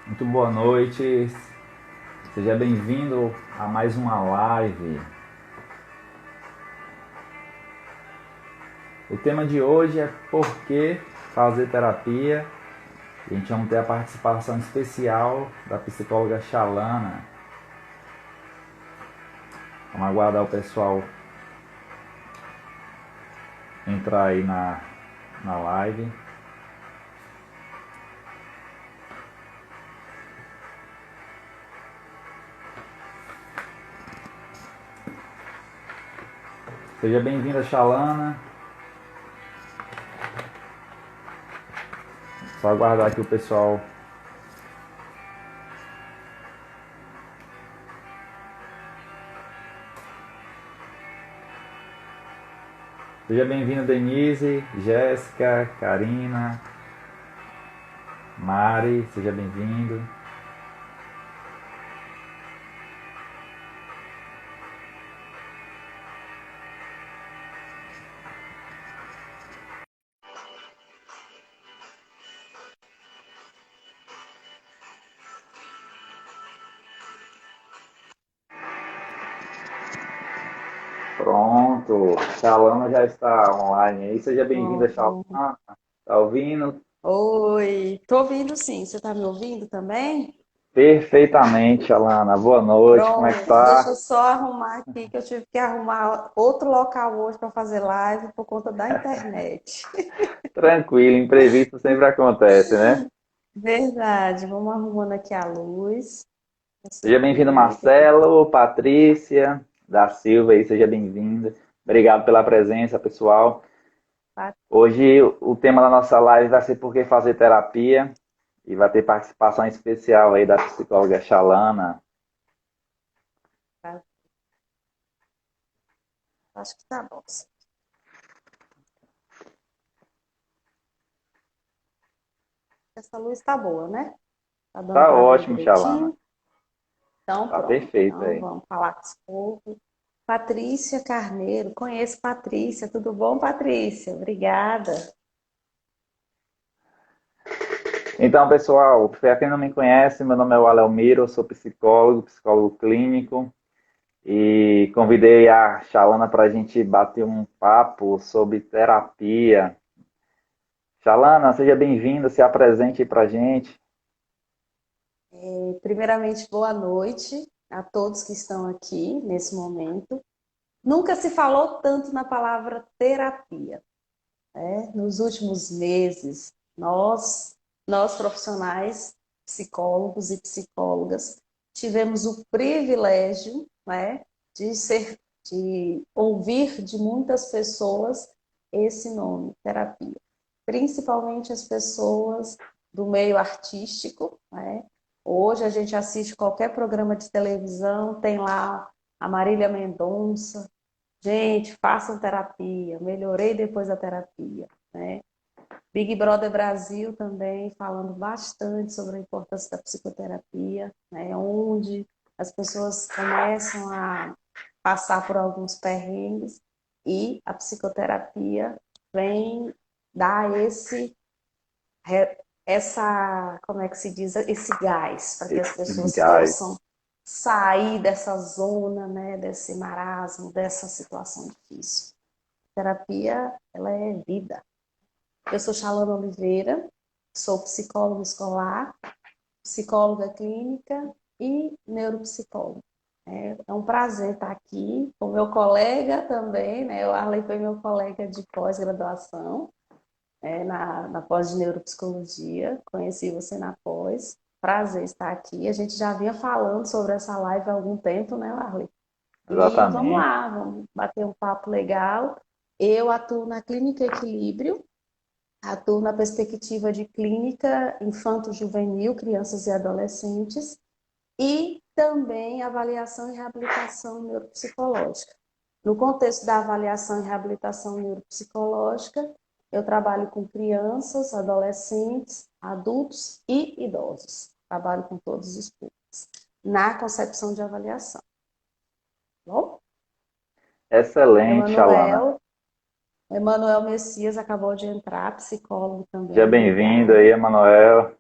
Muito boa noite, seja bem-vindo a mais uma live. O tema de hoje é por que fazer terapia. A gente vai ter a participação especial da psicóloga Shalana. Vamos aguardar o pessoal entrar aí na live. Seja bem-vinda, Shalana. Só aguardar aqui o pessoal. Seja bem-vinda, Denise, Jéssica, Karina, Mari, seja bem-vindo. Pronto, Shalana já está online aí. Seja bem-vinda, Bom, Shalana. Tá ouvindo? oi, tô ouvindo sim. Você tá me ouvindo também? Perfeitamente, Shalana. Boa noite, como é que Pronto, deixa tá? eu só arrumar aqui, que eu tive que arrumar outro local hoje para fazer live por conta da internet. Tranquilo, imprevisto sempre acontece, né? Verdade, vamos arrumando aqui a luz. Seja Essa bem-vindo, direita aqui. Marcelo, Patrícia da Silva aí, seja bem-vinda. Obrigado pela presença, pessoal. Tá, Hoje o tema da nossa live vai ser por que fazer terapia e vai ter participação especial aí da psicóloga Shalana. tá. Acho que tá bom. Essa luz tá boa, né? Tá dando Tá para ver ótimo, Shalana. direitinho? Então, Tá pronto. perfeito Então, aí. vamos falar com esse povo. Patrícia Carneiro, conheço Patrícia, tudo bom, Patrícia? Obrigada. Então, pessoal, para quem não me conhece, meu nome é Alelmiro, eu sou psicólogo, psicólogo clínico, e convidei a Shalana para a gente bater um papo sobre terapia. Shalana, seja bem-vinda, se apresente para a gente. Primeiramente, boa noite a todos que estão aqui nesse momento. Nunca se falou tanto na palavra terapia, né? Nos últimos meses, nós profissionais, psicólogos e psicólogas, tivemos o privilégio, né, de ouvir de muitas pessoas esse nome, terapia. Principalmente as pessoas do meio artístico, né? Hoje a gente assiste qualquer programa de televisão, tem lá a Marília Mendonça. Gente, façam terapia, melhorei depois da terapia, né? Big Brother Brasil também falando bastante sobre a importância da psicoterapia, né? Onde as pessoas começam a passar por alguns perrengues e a psicoterapia vem dar como é que se diz, esse gás para que as Esse pessoas gás. possam sair dessa zona, né, desse marasmo, dessa situação difícil. A terapia, ela é vida. Eu sou Chalana Oliveira, sou psicóloga escolar, psicóloga clínica e neuropsicóloga. É um prazer estar aqui com meu colega também, né? O Arley foi meu colega de pós-graduação, na pós de neuropsicologia. Conheci você na pós. Prazer estar aqui. A gente já vinha falando sobre essa live há algum tempo, né, Arley? E vamos Exatamente. lá, vamos bater um papo legal. Eu atuo na Clínica Equilíbrio, atuo na perspectiva de clínica infanto-juvenil, crianças e adolescentes, e também avaliação e reabilitação neuropsicológica. No contexto da avaliação e reabilitação neuropsicológica, eu trabalho com crianças, adolescentes, adultos e idosos. Trabalho com todos os públicos na concepção de avaliação. Tá bom? Excelente, Shalana. Emanuel, Emanuel Messias acabou de entrar, psicólogo Seja também, bem-vindo aí, obrigada. Emanuel.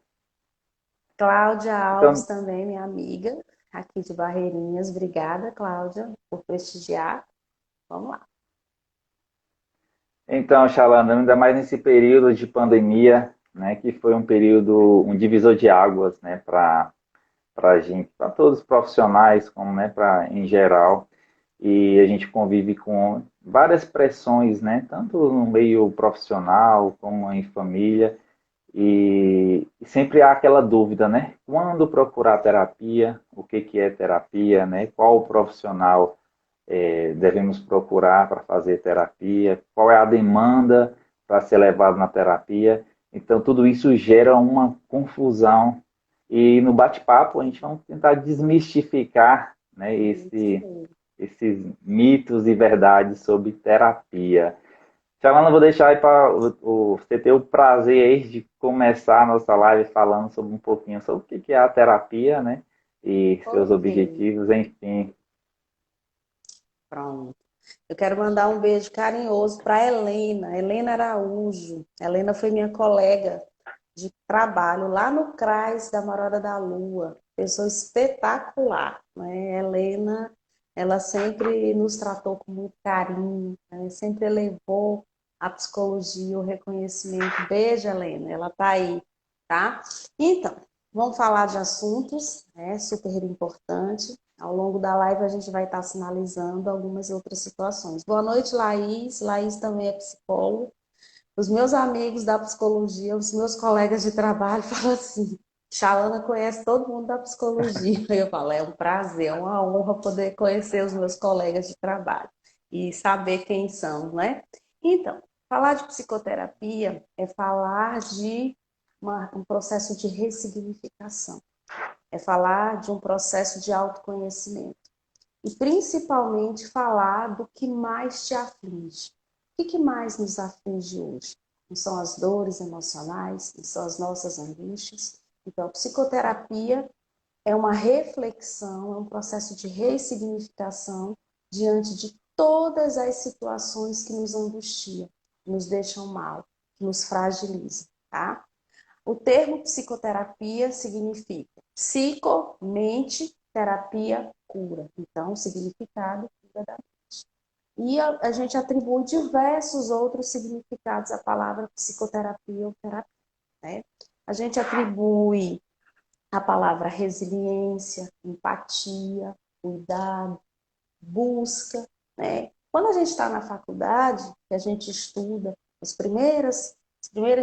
Cláudia Alves Então, também, minha amiga, aqui de Barreirinhas. Obrigada, Cláudia, por prestigiar. Vamos lá. então, Xalana, ainda mais nesse período de pandemia, né, que foi um período, um divisor de águas, né, para a gente, para todos os profissionais, como, né, para em geral, e a gente convive com várias pressões, né, tanto no meio profissional como em família, e sempre há aquela dúvida, né, quando procurar terapia, o que que é terapia, né, qual o profissional devemos procurar para fazer terapia, qual é a demanda para ser levado na terapia. Então, tudo isso gera uma confusão. E no bate-papo, a gente vai tentar desmistificar, né, Isso. esses mitos e verdades sobre terapia. Chamando, vou deixar aí para você ter o prazer aí de começar a nossa live falando sobre um pouquinho sobre o que que é a terapia, né? E seus Ok, objetivos, enfim. pronto. Eu quero mandar um beijo carinhoso para Helena, Helena Araújo. Helena foi minha colega de trabalho lá no CRAS da Morada da Lua. Pessoa espetacular, né? Helena, ela sempre nos tratou com muito carinho, né? Sempre elevou a psicologia, o reconhecimento. Beijo, Helena, ela tá aí, tá? Então, vamos falar de assuntos, né? Super importante. Ao longo da live a gente vai estar sinalizando algumas outras situações. Boa noite, Laís. Laís também é psicóloga. Os meus amigos da psicologia, os meus colegas de trabalho falam assim, Xalana conhece todo mundo da psicologia. Eu falo, é um prazer, é uma honra poder conhecer os meus colegas de trabalho e saber quem são, né? Então, falar de psicoterapia é falar de um processo de ressignificação, é falar de um processo de autoconhecimento e principalmente falar do que mais te aflige. O que mais nos aflige hoje? Não são as dores emocionais, não são as nossas angústias. Então, a psicoterapia é uma reflexão, é um processo de ressignificação diante de todas as situações que nos angustiam, que nos deixam mal, que nos fragilizam, tá? O termo psicoterapia significa psico, mente, terapia, cura. Então, o significado cura da mente. E a gente atribui diversos outros significados à palavra psicoterapia ou terapia, né? A gente atribui a palavra resiliência, empatia, cuidado, busca, né? Quando a gente está na faculdade, que a gente estuda as primeiras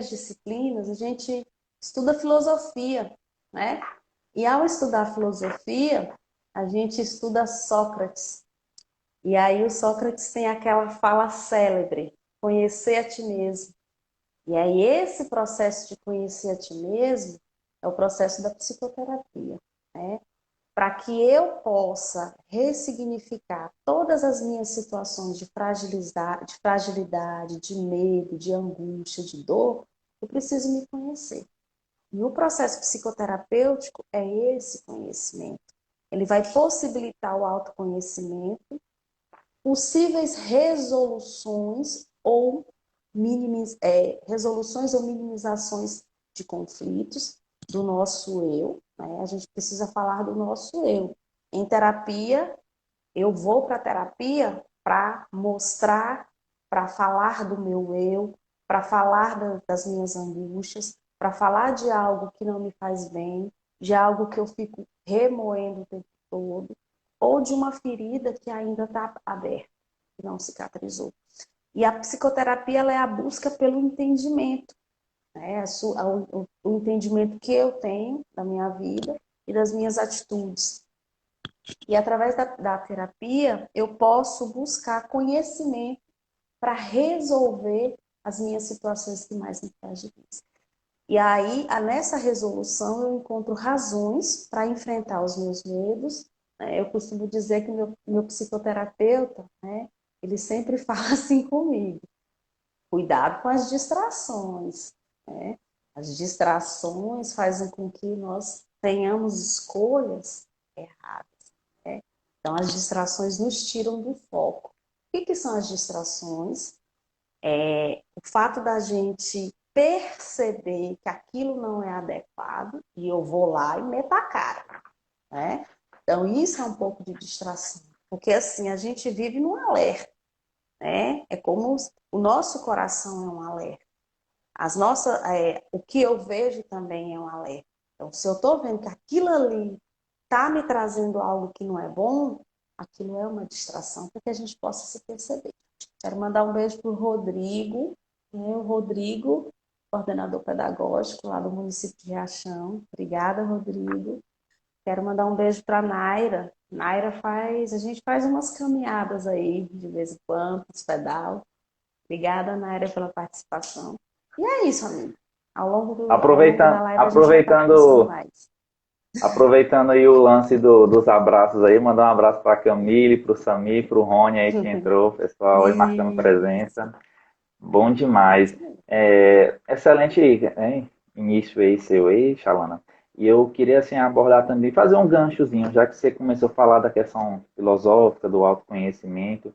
disciplinas, a gente estuda filosofia, né? E ao estudar filosofia, a gente estuda Sócrates. E aí o Sócrates tem aquela fala célebre, conhecer a ti mesmo. E aí esse processo de conhecer a ti mesmo é o processo da psicoterapia, né? Para que eu possa ressignificar todas as minhas situações de fragilidade, de medo, de angústia, de dor, eu preciso me conhecer. E o processo psicoterapêutico é esse conhecimento. Ele vai possibilitar o autoconhecimento, possíveis resoluções ou minimizações de conflitos do nosso eu, né? A gente precisa falar do nosso eu. Em terapia, eu vou para a terapia para mostrar, para falar do meu eu, para falar das minhas angústias, para falar de algo que não me faz bem, de algo que eu fico remoendo o tempo todo, ou de uma ferida que ainda está aberta, que não cicatrizou. E a psicoterapia ela é a busca pelo entendimento, né? O entendimento que eu tenho da minha vida e das minhas atitudes. E através da terapia, eu posso buscar conhecimento para resolver as minhas situações que mais me fragilizam. E aí, nessa resolução, eu encontro razões para enfrentar os meus medos. Né? Eu costumo dizer que meu psicoterapeuta, né, ele sempre fala assim comigo: cuidado com as distrações. Né? As distrações fazem com que nós tenhamos escolhas erradas. Né? Então, as distrações nos tiram do foco. O que são as distrações? O fato da gente perceber que aquilo não é adequado e eu vou lá e meto a cara, né? Então, isso é um pouco de distração. Porque, assim, a gente vive num alerta, né? É como o nosso coração é um alerta. O que eu vejo também é um alerta. Então, se eu estou vendo que aquilo ali está me trazendo algo que não é bom, aquilo é uma distração para que a gente possa se perceber. Quero mandar um beijo para o Rodrigo, né? O Rodrigo, coordenador pedagógico lá do município de Riachão. Obrigada, Rodrigo. Quero mandar um beijo para a Naira. A gente faz umas caminhadas aí, de vez em quando, uns pedal. Obrigada, Naira, pela participação. E é isso, amigo. Ao longo da Aproveitando, live a gente vai estar conversando aproveitando, mais. aproveitando aí o lance dos abraços aí, mandar um abraço para a Camille, para o Samir, para o Rony aí que entrou, pessoal aí marcando Isso, presença. Bom demais. isso mesmo. Excelente, início aí seu aí, Shalana. E eu queria assim abordar também, fazer um ganchozinho, já que você começou a falar da questão filosófica, do autoconhecimento.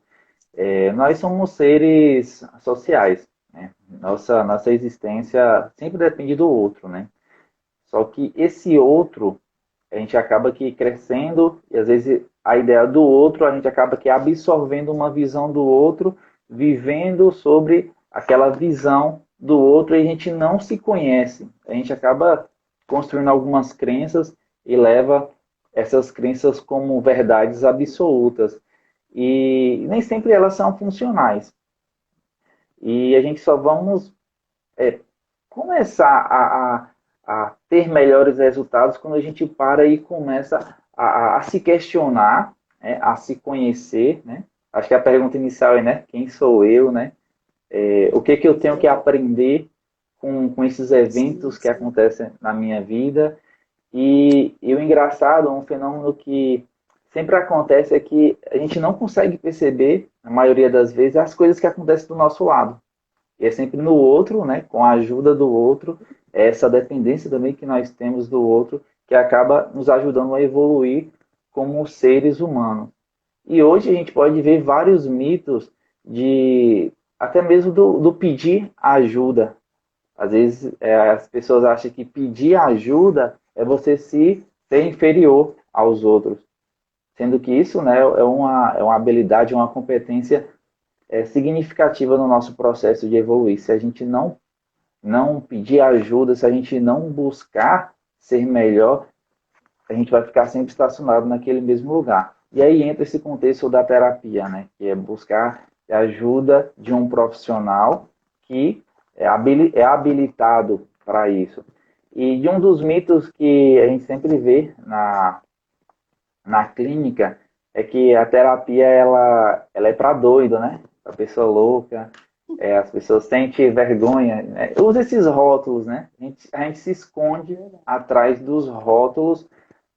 Nós somos seres sociais, né? Nossa existência sempre depende do outro, né? Só que esse outro, a gente acaba que crescendo, e às vezes a ideia do outro, a gente acaba que absorvendo uma visão do outro, vivendo sobre aquela visão do outro, e a gente não se conhece. A gente acaba construindo algumas crenças e leva essas crenças como verdades absolutas. E nem sempre elas são funcionais. E a gente só vamos começar a ter melhores resultados quando a gente para e começa a se questionar, né, a se conhecer, né? Acho que a pergunta inicial é, né, quem sou eu, né? O que que eu tenho que aprender com esses Sim, eventos que sim. acontecem na minha vida? E o engraçado, um fenômeno que sempre acontece é que a gente não consegue perceber, na maioria das vezes, as coisas que acontecem do nosso lado. E é sempre no outro, né, com a ajuda do outro, essa dependência também que nós temos do outro, que acaba nos ajudando a evoluir como seres humanos. E hoje a gente pode ver vários mitos de até mesmo do pedir ajuda. Às vezes as pessoas acham que pedir ajuda é você se ser inferior aos outros, sendo que isso, né, é uma habilidade, uma competência significativa no nosso processo de evoluir. Se a gente não pedir ajuda, se a gente não buscar ser melhor, a gente vai ficar sempre estacionado naquele mesmo lugar. E aí entra esse contexto da terapia, né? Que é buscar a ajuda de um profissional que é habilitado para isso. E de um dos mitos que a gente sempre vê na clínica é que a terapia ela é para doido, né? Para pessoa louca, as pessoas sentem vergonha, né? Usa esses rótulos, né? A gente se esconde atrás dos rótulos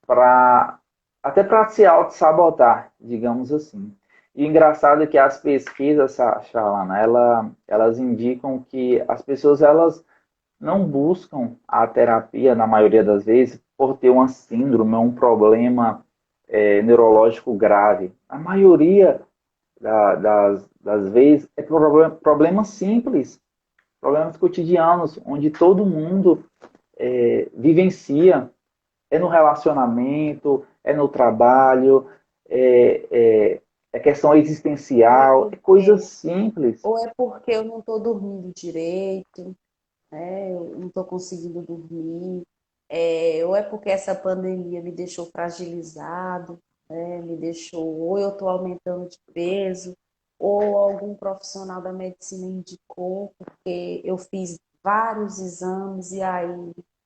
para até para se auto-sabotar, digamos assim. E o engraçado é que as pesquisas, Shalana, elas indicam que as pessoas elas não buscam a terapia, na maioria das vezes, por ter uma síndrome, um problema neurológico grave. A maioria das vezes é problema simples, problemas cotidianos, onde todo mundo vivencia. É no relacionamento, é no trabalho, é questão existencial, é coisas simples. Ou é porque eu não estou dormindo direito, né? Eu não estou conseguindo dormir, ou é porque essa pandemia me deixou fragilizado, né? Me deixou, ou eu estou aumentando de peso, ou algum profissional da medicina indicou, porque eu fiz vários exames e aí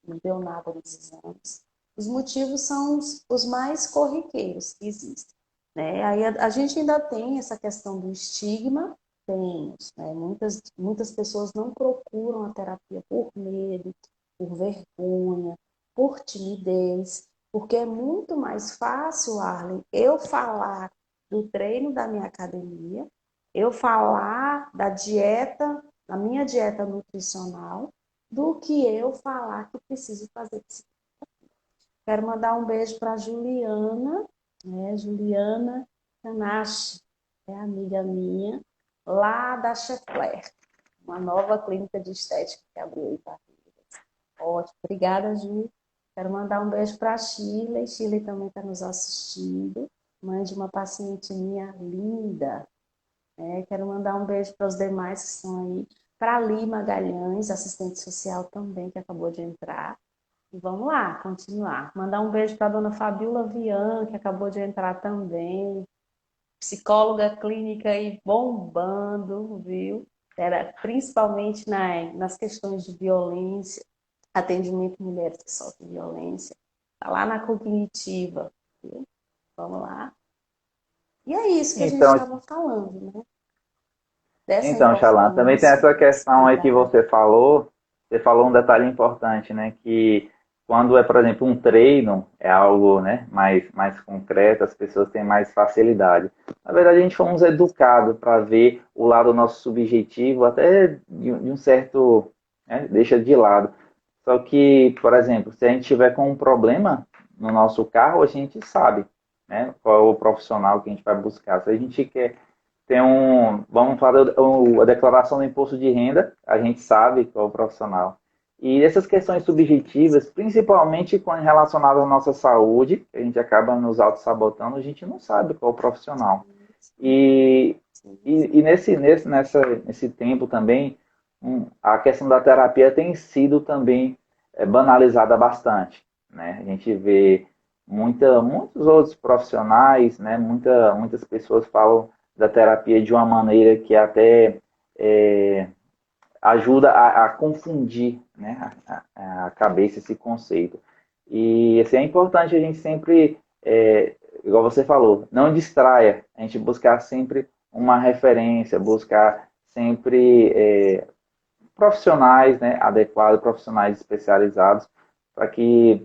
não deu nada nos exames. Os motivos são os mais corriqueiros que existem, né? Aí a gente ainda tem essa questão do estigma. Temos, né? Muitas pessoas não procuram a terapia por medo, por vergonha, por timidez, porque é muito mais fácil, Arlen, eu falar do treino da minha academia, eu falar da minha dieta nutricional, do que eu falar que preciso fazer psicologia. Quero mandar um beijo para a Juliana, né? Juliana Canache, é amiga minha, lá da Chefler. uma nova clínica de estética que abriu em Parreiras. Ótimo, obrigada, Ju. Quero mandar um beijo para a Shirley. Shirley também está nos assistindo. Mãe de uma paciente minha linda. Quero mandar um beijo para os demais que estão aí. Para a Li Magalhães, assistente social também, que acabou de entrar. E vamos lá, continuar. Mandar um beijo para a dona Fabiola Vian, que acabou de entrar também. Psicóloga clínica aí bombando, viu? Era principalmente nas questões de violência, atendimento a mulheres que sofrem violência. Está lá na cognitiva, viu? Vamos lá. E é isso que a gente Então, estava falando, né? Dessa então, Xalã, também tem importância essa desse questão aí que cuidado. você falou um detalhe importante, né? Que quando é, por exemplo, um treino, é algo, né, mais concreto, as pessoas têm mais facilidade. Na verdade, a gente fomos educados para ver o lado nosso subjetivo, até de um certo, né, deixa de lado. Só que, por exemplo, se a gente tiver com um problema no nosso carro, a gente sabe, né, qual é o profissional que a gente vai buscar. Se a gente quer tem vamos falar a declaração do imposto de renda, a gente sabe qual é o profissional. E essas questões subjetivas, principalmente quando relacionadas à nossa saúde, a gente acaba nos auto-sabotando, a gente não sabe qual é o profissional. E, nesse tempo também, a questão da terapia tem sido também banalizada bastante. Né? A gente vê muitos outros profissionais, né? Muitas pessoas falam da terapia de uma maneira que até é, ajuda a confundir, né, a cabeça, esse conceito. E assim, é importante a gente sempre, igual você falou, não distraia, a gente buscar sempre uma referência, buscar sempre profissionais, né, adequados, profissionais especializados, para que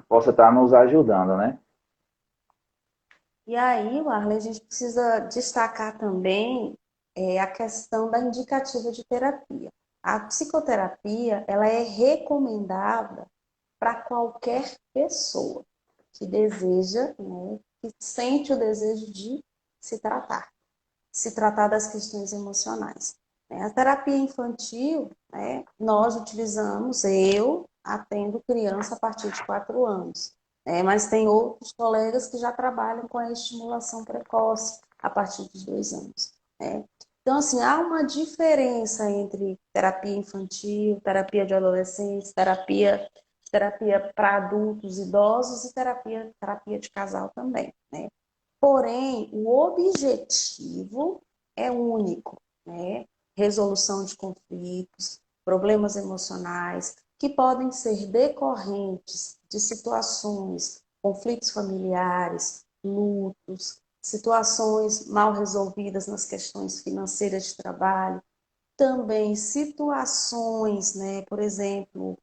possa estar nos ajudando, né? E aí, Warley, a gente precisa destacar também a questão da indicativa de terapia. A psicoterapia, ela é recomendada para qualquer pessoa que deseja, né, que sente o desejo de se tratar, se tratar das questões emocionais. A terapia infantil, né, nós utilizamos, eu atendo criança a partir de 4 anos, mas tem outros colegas que já trabalham com a estimulação precoce a partir dos 2 anos. Né? Então, assim, há uma diferença entre terapia infantil, terapia de adolescentes, terapia para adultos, idosos e terapia de casal também. Né? Porém, o objetivo é único, né? Resolução de conflitos, problemas emocionais, que podem ser decorrentes de situações, conflitos familiares, lutos, situações mal resolvidas nas questões financeiras de trabalho, também situações, né? Por exemplo,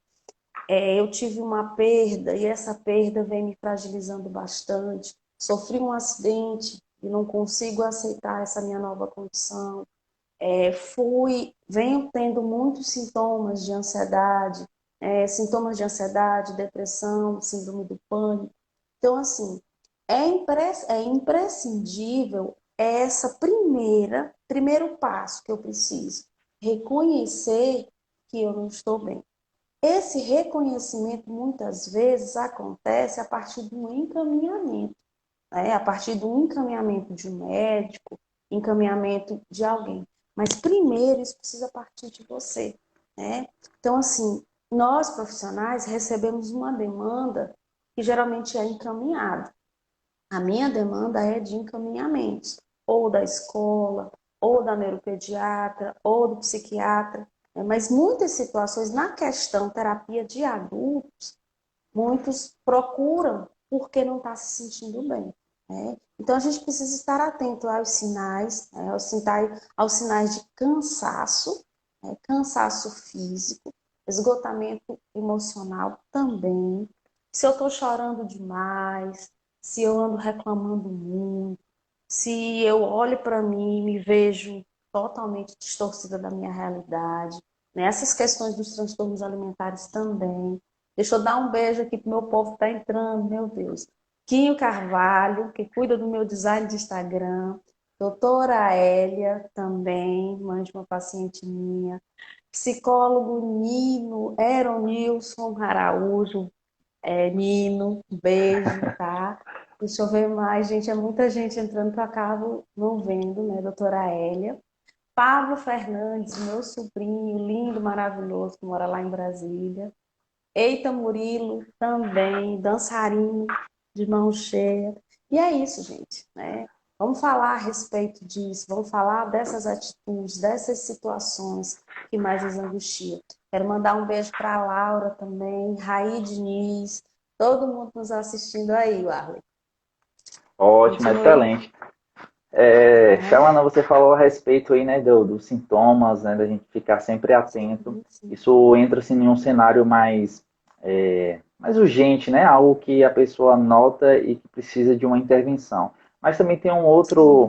eu tive uma perda e essa perda vem me fragilizando bastante. Sofri um acidente e não consigo aceitar essa minha nova condição. Venho tendo muitos sintomas de ansiedade, depressão, síndrome do pânico. Então, assim, é imprescindível essa primeiro passo que eu preciso, reconhecer que eu não estou bem. Esse reconhecimento muitas vezes acontece a partir do encaminhamento, né? A partir do encaminhamento de um médico, encaminhamento de alguém. Mas primeiro isso precisa partir de você, né? Então, assim, nós profissionais recebemos uma demanda que geralmente é encaminhada. A minha demanda é de encaminhamentos, ou da escola, ou da neuropediatra, ou do psiquiatra. Mas muitas situações, na questão terapia de adultos, muitos procuram porque não está se sentindo bem. Né? Então, a gente precisa estar atento aos sinais, né? aos sinais de cansaço, né? Cansaço físico, esgotamento emocional também. Se eu estou chorando demais, se eu ando reclamando muito, se eu olho para mim e me vejo totalmente distorcida da minha realidade. Né? Essas questões dos transtornos alimentares também. Deixa eu dar um beijo aqui pro meu povo que está entrando, meu Deus. Quinho Carvalho, que cuida do meu design de Instagram. Doutora Hélia, também, mãe de uma paciente minha. Psicólogo Nino, Eronilson Araújo, Nino, um beijo, tá? Deixa eu ver mais, gente, é muita gente entrando que eu acabo não vendo, né, doutora Hélia. Pablo Fernandes, meu sobrinho, lindo, maravilhoso, que mora lá em Brasília. Eita Murilo, também, dançarino, de mão cheia. E é isso, gente, né? Vamos falar a respeito disso, vamos falar dessas atitudes, dessas situações que mais nos angustiam. Quero mandar um beijo para a Laura também, Raí Diniz, todo mundo nos assistindo aí, Warley. Ótimo, Continue. excelente. Aham. Shalana, você falou a respeito aí, né, dos sintomas, né, da gente ficar sempre atento. Sim, sim. Isso entra assim, em um cenário mais urgente, né, algo que a pessoa nota e que precisa de uma intervenção. Mas também tem Sim,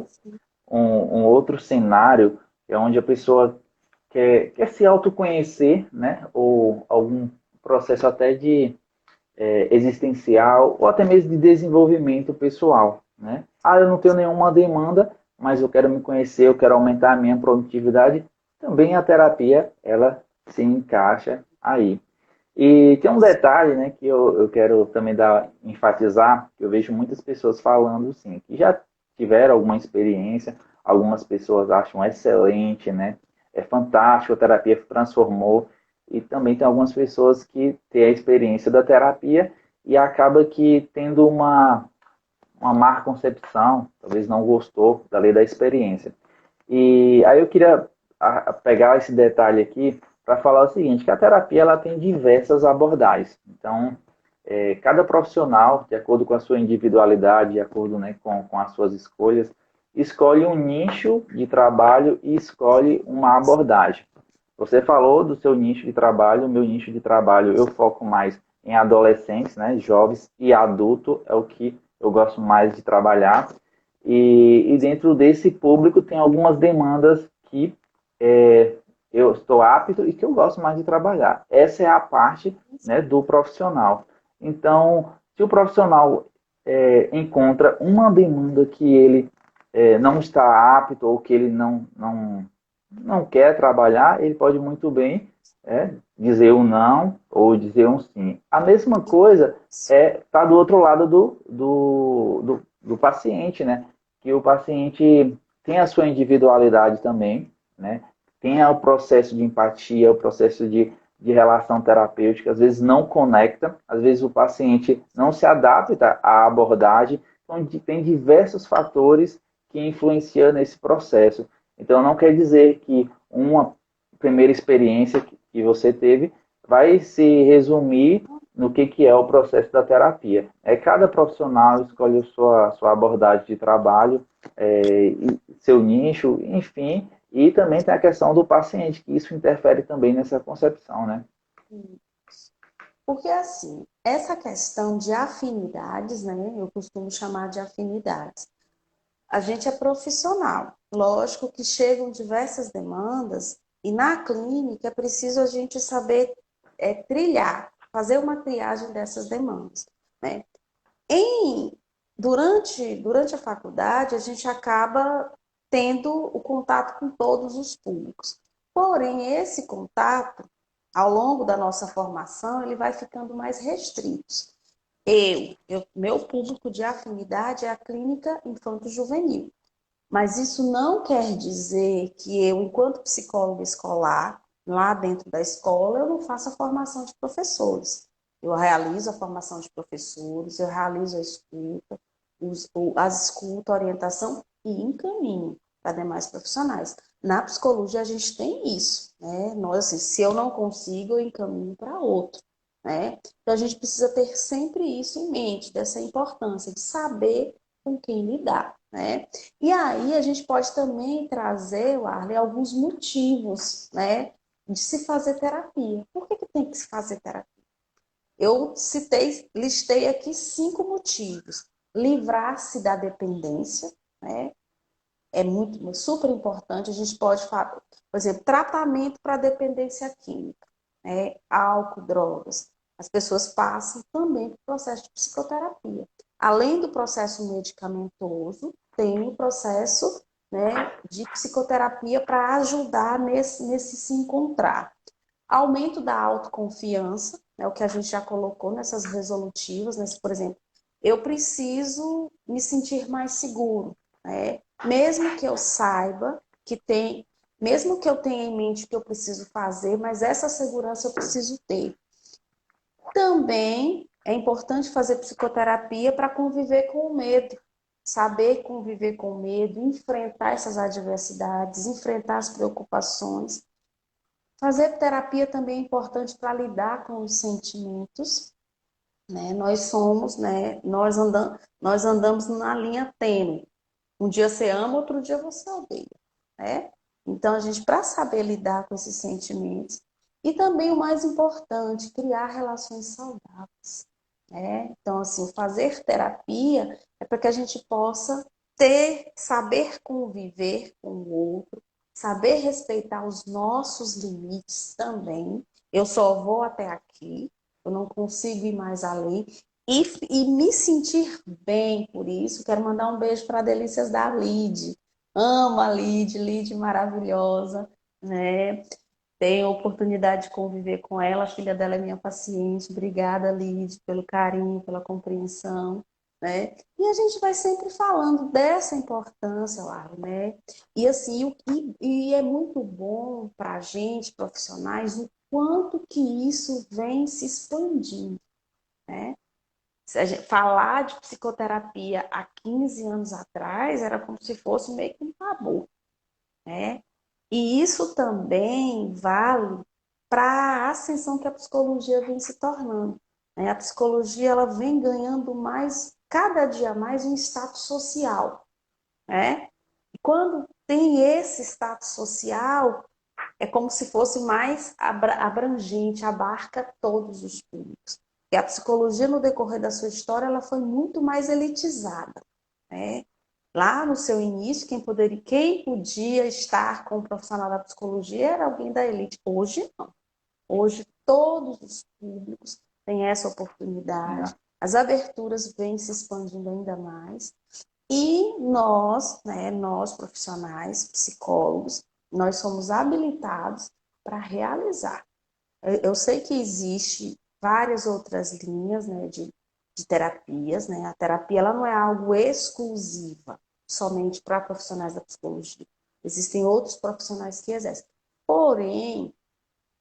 sim. um outro cenário, que é onde a pessoa quer se autoconhecer, né, ou algum processo até de existencial ou até mesmo de desenvolvimento pessoal, né? Ah, eu não tenho nenhuma demanda, mas eu quero me conhecer, eu quero aumentar a minha produtividade. Também a terapia, ela se encaixa aí. E tem um detalhe, né, que eu quero também enfatizar, que eu vejo muitas pessoas falando, sim, que já tiveram alguma experiência, algumas pessoas acham excelente, né, é fantástico, a terapia transformou, e também tem algumas pessoas que têm a experiência da terapia e acaba que tendo uma má concepção, talvez não gostou da lei da experiência. E aí eu queria pegar esse detalhe aqui para falar o seguinte, que a terapia ela tem diversas abordagens. Então, cada profissional, de acordo com a sua individualidade, de acordo, né, com as suas escolhas, escolhe um nicho de trabalho e escolhe uma abordagem. Você falou do seu nicho de trabalho, o meu nicho de trabalho eu foco mais em adolescentes, né, jovens e adulto, é o que eu gosto mais de trabalhar. E dentro desse público tem algumas demandas que eu estou apto e que eu gosto mais de trabalhar. Essa é a parte, né, do profissional. Então, se o profissional encontra uma demanda que ele não está apto ou que ele não quer trabalhar, ele pode muito bem dizer um não ou dizer um sim. A mesma coisa está do outro lado do paciente, né? Que o paciente tem a sua individualidade também, né? Tem o processo de empatia, o processo de relação terapêutica, às vezes não conecta, às vezes o paciente não se adapta à abordagem, então tem diversos fatores que influenciam nesse processo. Então não quer dizer que uma primeira experiência que você teve vai se resumir no que é o processo da terapia. Cada profissional escolhe sua abordagem de trabalho, seu nicho, enfim, e também tem a questão do paciente, que isso interfere também nessa concepção, né? Porque assim, essa questão de afinidades, né? Eu costumo chamar de afinidades. A gente é profissional. Lógico que chegam diversas demandas e na clínica é preciso a gente saber trilhar, fazer uma triagem dessas demandas, né? Em, durante a faculdade, a gente acaba tendo o contato com todos os públicos. Porém, esse contato, ao longo da nossa formação, ele vai ficando mais restrito. Meu público de afinidade é a clínica infanto-juvenil. Mas isso não quer dizer que eu, enquanto psicóloga escolar, lá dentro da escola, eu não faço a formação de professores. Eu realizo a formação de professores, eu realizo a escuta, as escuta, orientação e encaminho para demais profissionais. Na psicologia a gente tem isso, né? Nós, assim, se eu não consigo, eu encaminho para outro, né? Então a gente precisa ter sempre isso em mente, dessa importância de saber com quem lidar, né? E aí a gente pode também trazer, Arley, alguns motivos, né, de se fazer terapia. Por que tem que se fazer terapia? Eu listei aqui 5 motivos. Livrar-se da dependência, né? Super importante. A gente pode falar, por exemplo, tratamento para dependência química, né? Álcool, drogas. As pessoas passam também pelo processo de psicoterapia. Além do processo medicamentoso, tem o processo né, de psicoterapia para ajudar nesse se encontrar. Aumento da autoconfiança, é o que a gente já colocou nessas resolutivas, por exemplo, eu preciso me sentir mais seguro, né? Mesmo que eu saiba que tem, mesmo que eu tenha em mente o que eu preciso fazer, mas essa segurança eu preciso ter. Também é importante fazer psicoterapia para conviver com o medo, saber conviver com o medo, enfrentar essas adversidades, enfrentar as preocupações. Fazer terapia também é importante para lidar com os sentimentos, né? Nós somos, né? Nós andamos na linha tênue. Um dia você ama, outro dia você odeia, né? Então, a gente, para saber lidar com esses sentimentos, e também o mais importante, criar relações saudáveis, né? Então, assim, fazer terapia é para que a gente possa saber conviver com o outro, saber respeitar os nossos limites também. Eu só vou até aqui, eu não consigo ir mais além. E me sentir bem por isso. Quero mandar um beijo para Delícias da Lid. Amo a Lid, Lid maravilhosa, né? Tenho a oportunidade de conviver com ela, a filha dela é minha paciente. Obrigada, Lid, pelo carinho, pela compreensão, né? E a gente vai sempre falando dessa importância, Lara, né? E assim, e é muito bom para a gente, profissionais, o quanto que isso vem se expandindo, né? Se a gente falar de psicoterapia há 15 anos atrás era como se fosse meio que um tabu, né? E isso também vale para a ascensão que a psicologia vem se tornando, né? A psicologia ela vem ganhando mais, cada dia mais, um status social, né? E quando tem esse status social, é como se fosse mais abrangente, abarca todos os públicos. E a psicologia, no decorrer da sua história, ela foi muito mais elitizada, né? Lá no seu início, quem podia estar com o profissional da psicologia era alguém da elite. Hoje, não. Hoje, todos os públicos têm essa oportunidade. As aberturas vêm se expandindo ainda mais. E nós, né, nós profissionais, psicólogos, nós somos habilitados para realizar. Eu sei que existe várias outras linhas, né, de terapias, né? A terapia ela não é algo exclusiva somente para profissionais da psicologia. Existem outros profissionais que exercem. Porém,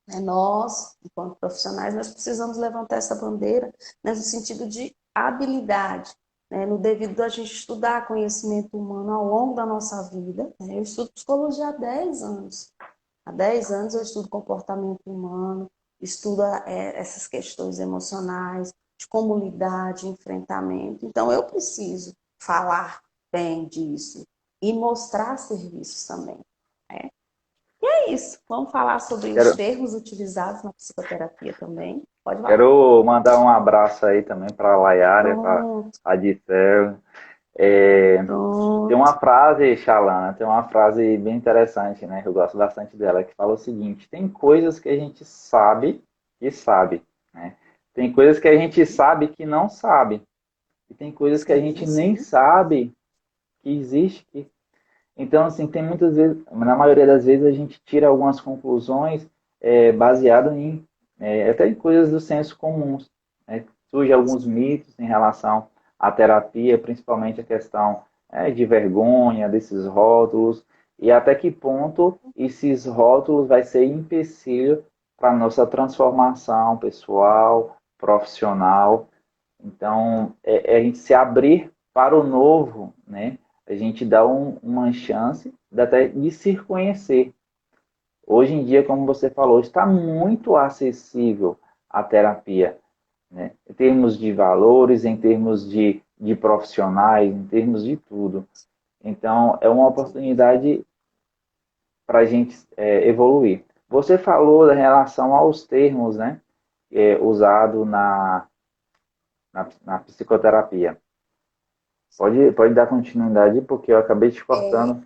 né, nós, enquanto profissionais, nós precisamos levantar essa bandeira, né, no sentido de habilidade, né, no devido a gente estudar conhecimento humano ao longo da nossa vida. Né? Eu estudo psicologia há 10 anos. Há 10 anos eu estudo comportamento humano, estudo essas questões emocionais, de como lidar, de enfrentamento. Então, eu preciso falar bem disso e mostrar serviços também. Né? E é isso. Vamos falar sobre os Quero, termos utilizados na psicoterapia também. Pode falar. quero mandar um abraço aí também para a Layara, para Pronto, a Dicel. É, tem pronto. uma frase, Xalana, tem uma frase bem interessante, né? Que eu gosto bastante dela, que fala o seguinte: tem coisas que a gente sabe que sabe, né? Tem coisas que a gente sabe que não sabe. E tem coisas que a gente Sim, nem sim. sabe que existe. Então, assim, tem muitas vezes, na maioria das vezes, a gente tira algumas conclusões baseado em, até em coisas do senso comum. Né? Surgem alguns mitos em relação à terapia, principalmente a questão de vergonha, desses rótulos, e até que ponto esses rótulos vai ser empecilho para a nossa transformação pessoal, profissional. Então, a gente se abrir para o novo, né? A gente dá uma chance até de se conhecer. Hoje em dia, como você falou, está muito acessível a terapia, né? Em termos de valores, em termos de profissionais, em termos de tudo. Então, é uma oportunidade para a gente evoluir. Você falou da relação aos termos, né? Usado na psicoterapia. Pode dar continuidade, porque eu acabei te É, cortando.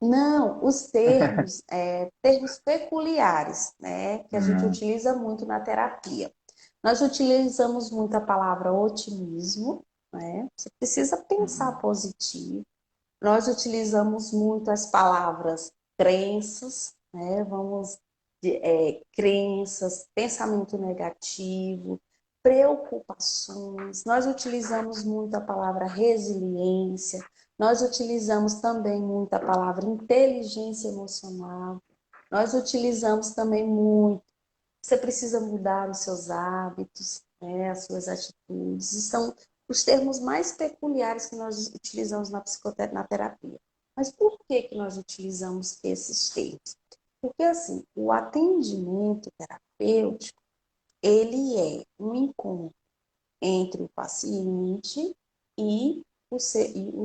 não, os termos, termos peculiares, né, que a gente Hum, utiliza muito na terapia. Nós utilizamos muito a palavra otimismo, né? Você precisa pensar hum, positivo. Nós utilizamos muito as palavras crenças, né? Crenças, pensamento negativo, preocupações. Nós utilizamos muito a palavra resiliência, nós utilizamos também muito a palavra inteligência emocional, nós utilizamos também muito. Você precisa mudar os seus hábitos, né, as suas atitudes. E são os termos mais peculiares que nós utilizamos na terapia. Mas por que que nós utilizamos esses termos? Porque, assim, o atendimento terapêutico, ele é um encontro entre o paciente e o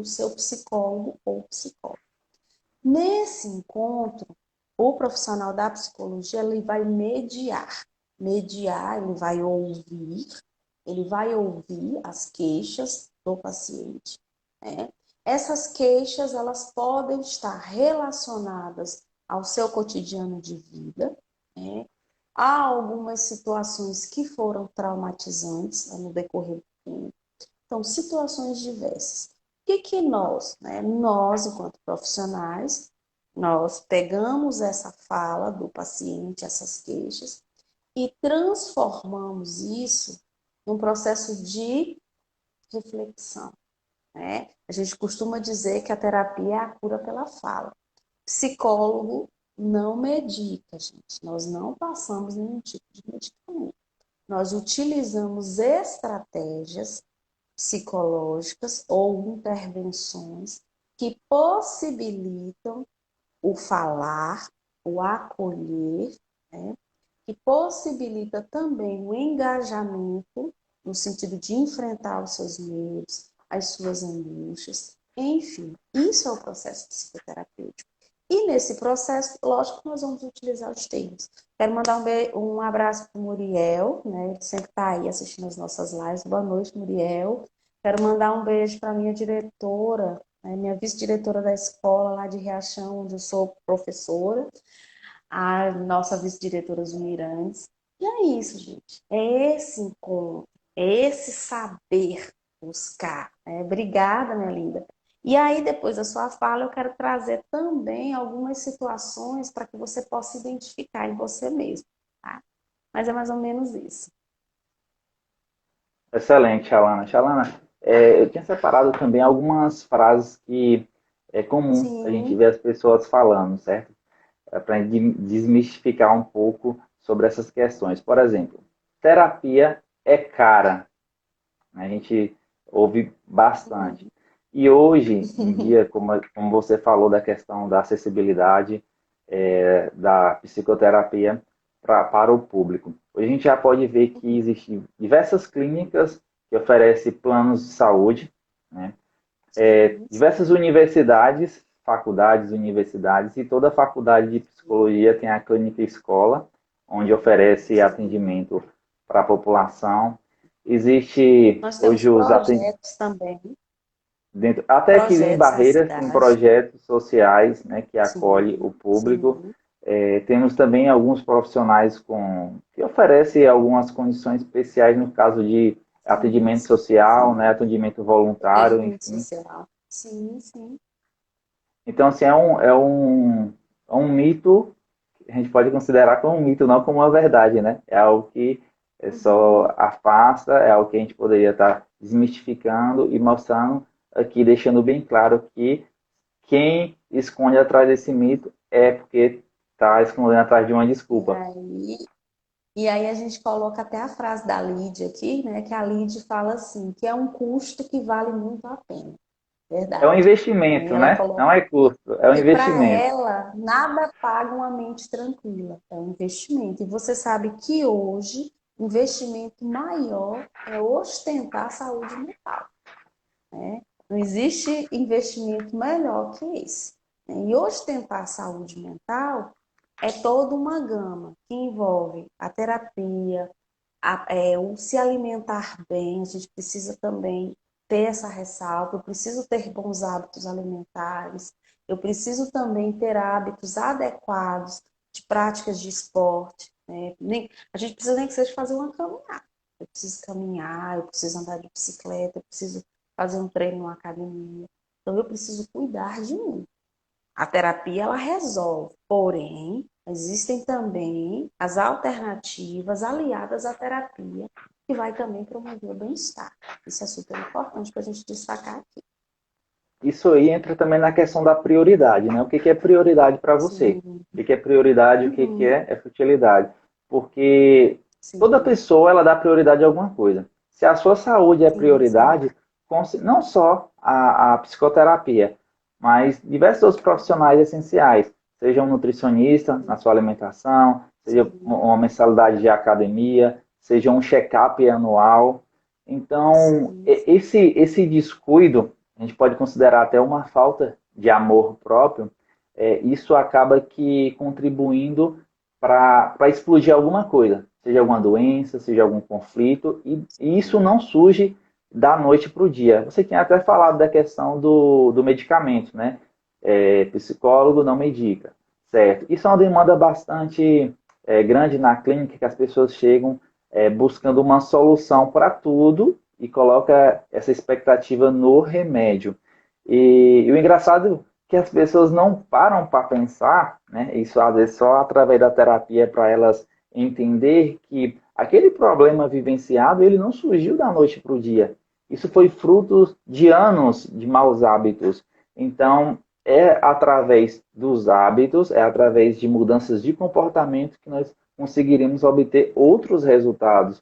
seu psicólogo ou psicólogo. Nesse encontro, o profissional da psicologia ele vai mediar. Mediar, ele vai ouvir as queixas do paciente, né? Essas queixas, elas podem estar relacionadas ao seu cotidiano de vida, né? Há algumas situações que foram traumatizantes no decorrer do tempo. Então, situações diversas. O que que nós, né, nós, enquanto profissionais, nós pegamos essa fala do paciente, essas queixas, e transformamos isso num processo de reflexão, né? A gente costuma dizer que a terapia é a cura pela fala. Psicólogo não medica, gente. Nós não passamos nenhum tipo de medicamento. Nós utilizamos estratégias psicológicas ou intervenções que possibilitam o falar, o acolher, né? Que possibilita também o engajamento, no sentido de enfrentar os seus medos, as suas angústias. Enfim, isso é o processo psicoterapêutico. E nesse processo, lógico que nós vamos utilizar os termos. Quero mandar um abraço para o Muriel, né? Ele sempre está aí assistindo as nossas lives. Boa noite, Muriel. Quero mandar um beijo para a minha diretora, né? Minha vice-diretora da escola lá de Riachão, onde eu sou professora, a nossa vice-diretora Zumirantes. E é isso, gente. É esse encontro, é esse saber buscar. Né? Obrigada, minha linda. E aí, depois da sua fala, eu quero trazer também algumas situações para que você possa identificar em você mesmo. Tá? Mas é mais ou menos isso. Excelente, Alana. Alana, eu tinha separado também algumas frases que é comum a gente Sim, ver as pessoas falando, certo? Para desmistificar um pouco sobre essas questões. Por exemplo, terapia é cara. A gente ouve bastante. E hoje em dia, como você falou da questão da acessibilidade da psicoterapia para o público, hoje a gente já pode ver que existem diversas clínicas que oferecem planos de saúde, né? sim, Diversas universidades, faculdades, universidades, e toda faculdade de psicologia tem a clínica escola, onde oferece sim. atendimento para a população. Existe Nós temos hoje os projetos também, dentro, até aqui em projetos na Barreiras tem cidade. projetos sociais, né, que acolhe o Sim, público. sim. Temos também alguns profissionais que oferecem algumas condições especiais no caso de Sim, atendimento sim, social, né, sim. atendimento voluntário, Atendimento enfim. social. Sim, sim. Então, assim, é um mito, a gente pode considerar como um mito, não como uma verdade, né? É algo que só Uhum. afasta, é algo que a gente poderia estar desmistificando e mostrando aqui, deixando bem claro que quem esconde atrás desse mito é porque está escondendo atrás de uma E desculpa. aí, e aí a gente coloca até a frase da Lídia aqui, né? Que a Lídia fala assim, que é um custo que vale muito a pena. É um Verdade. Aí investimento, ela né? coloca Não é custo, é um que para investimento. ela nada paga uma mente tranquila. É um investimento. E você sabe que hoje o investimento maior é ostentar a saúde mental. Né? Não existe investimento melhor que esse. E ostentar a saúde mental é toda uma gama que envolve a terapia, o se alimentar bem. A gente precisa também ter essa ressalva. Eu preciso ter bons hábitos alimentares. Eu preciso também ter hábitos adequados de práticas de esporte. Né? A gente precisa nem que seja fazer uma caminhada. Eu preciso caminhar, eu preciso andar de bicicleta, eu preciso fazer um treino na academia. Então, eu preciso cuidar de mim. A terapia, ela resolve, porém, existem também as alternativas aliadas à terapia, que vai também promover o bem-estar. Isso é super importante para a gente destacar aqui. Isso aí entra também na questão da prioridade, né? O que que é prioridade para você? Sim. O que que é prioridade, o que que Uhum. é futilidade? Porque toda Sim, pessoa ela dá prioridade a alguma coisa. Se a sua saúde é sim, sim. prioridade, não só a psicoterapia, mas diversos outros profissionais essenciais, seja um nutricionista na sua alimentação, seja Sim, uma mensalidade de academia, seja um check-up anual. Então, sim, esse descuido a gente pode considerar até uma falta de amor próprio, isso acaba que contribuindo para explodir alguma coisa, seja alguma doença, seja algum conflito, e isso sim. não surge da noite para o dia. Você tinha até falado da questão do medicamento, né? Psicólogo não medica, certo? Isso é uma demanda bastante grande na clínica, que as pessoas chegam buscando uma solução para tudo e coloca essa expectativa no remédio. E o engraçado é que as pessoas não param para pensar, né? Isso às vezes só através da terapia para elas entender que aquele problema vivenciado ele não surgiu da noite para o dia. Isso foi fruto de anos de maus hábitos. Então, é através dos hábitos, é através de mudanças de comportamento que nós conseguiremos obter outros resultados.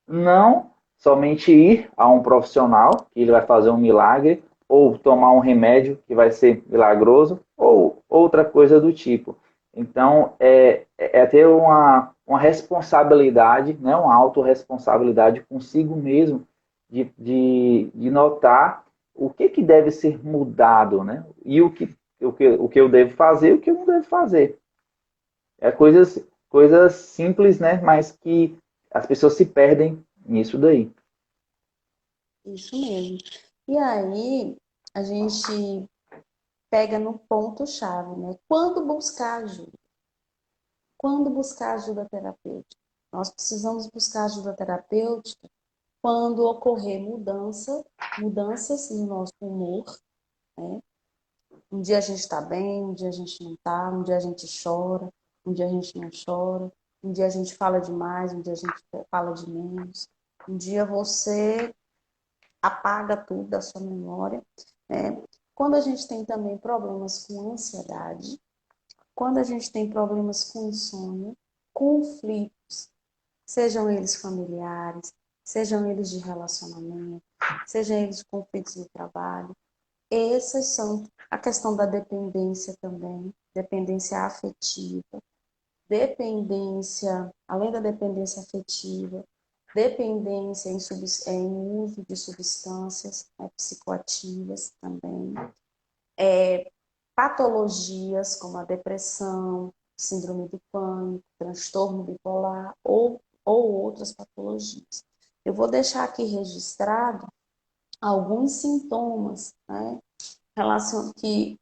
Não somente ir a um profissional, que ele vai fazer um milagre, ou tomar um remédio que vai ser milagroso, ou outra coisa do tipo. Então, é ter uma responsabilidade, né, uma autorresponsabilidade consigo mesmo, de notar o que deve ser mudado, né, e o que eu devo fazer e o que eu não devo fazer. É coisas simples, né? Mas que as pessoas se perdem nisso daí. Isso mesmo. E aí, a gente pega no ponto-chave, né? Quando buscar ajuda? Quando buscar ajuda terapêutica? Nós precisamos buscar ajuda terapêutica quando ocorrer mudanças no nosso humor, né? Um dia a gente está bem, um dia a gente não está, um dia a gente chora, um dia a gente não chora, um dia a gente fala demais, um dia a gente fala de menos. Um dia você apaga tudo da sua memória, né? Quando a gente tem também problemas com ansiedade, quando a gente tem problemas com insônia, conflitos, sejam eles familiares, sejam eles de relacionamento, sejam eles conflitos no trabalho, essas são a questão da dependência também, dependência afetiva, dependência, além da dependência afetiva, dependência em uso de substâncias, né, psicoativas também, patologias como a depressão, síndrome do pânico, transtorno bipolar ou outras patologias. Eu vou deixar aqui registrado alguns sintomas, né,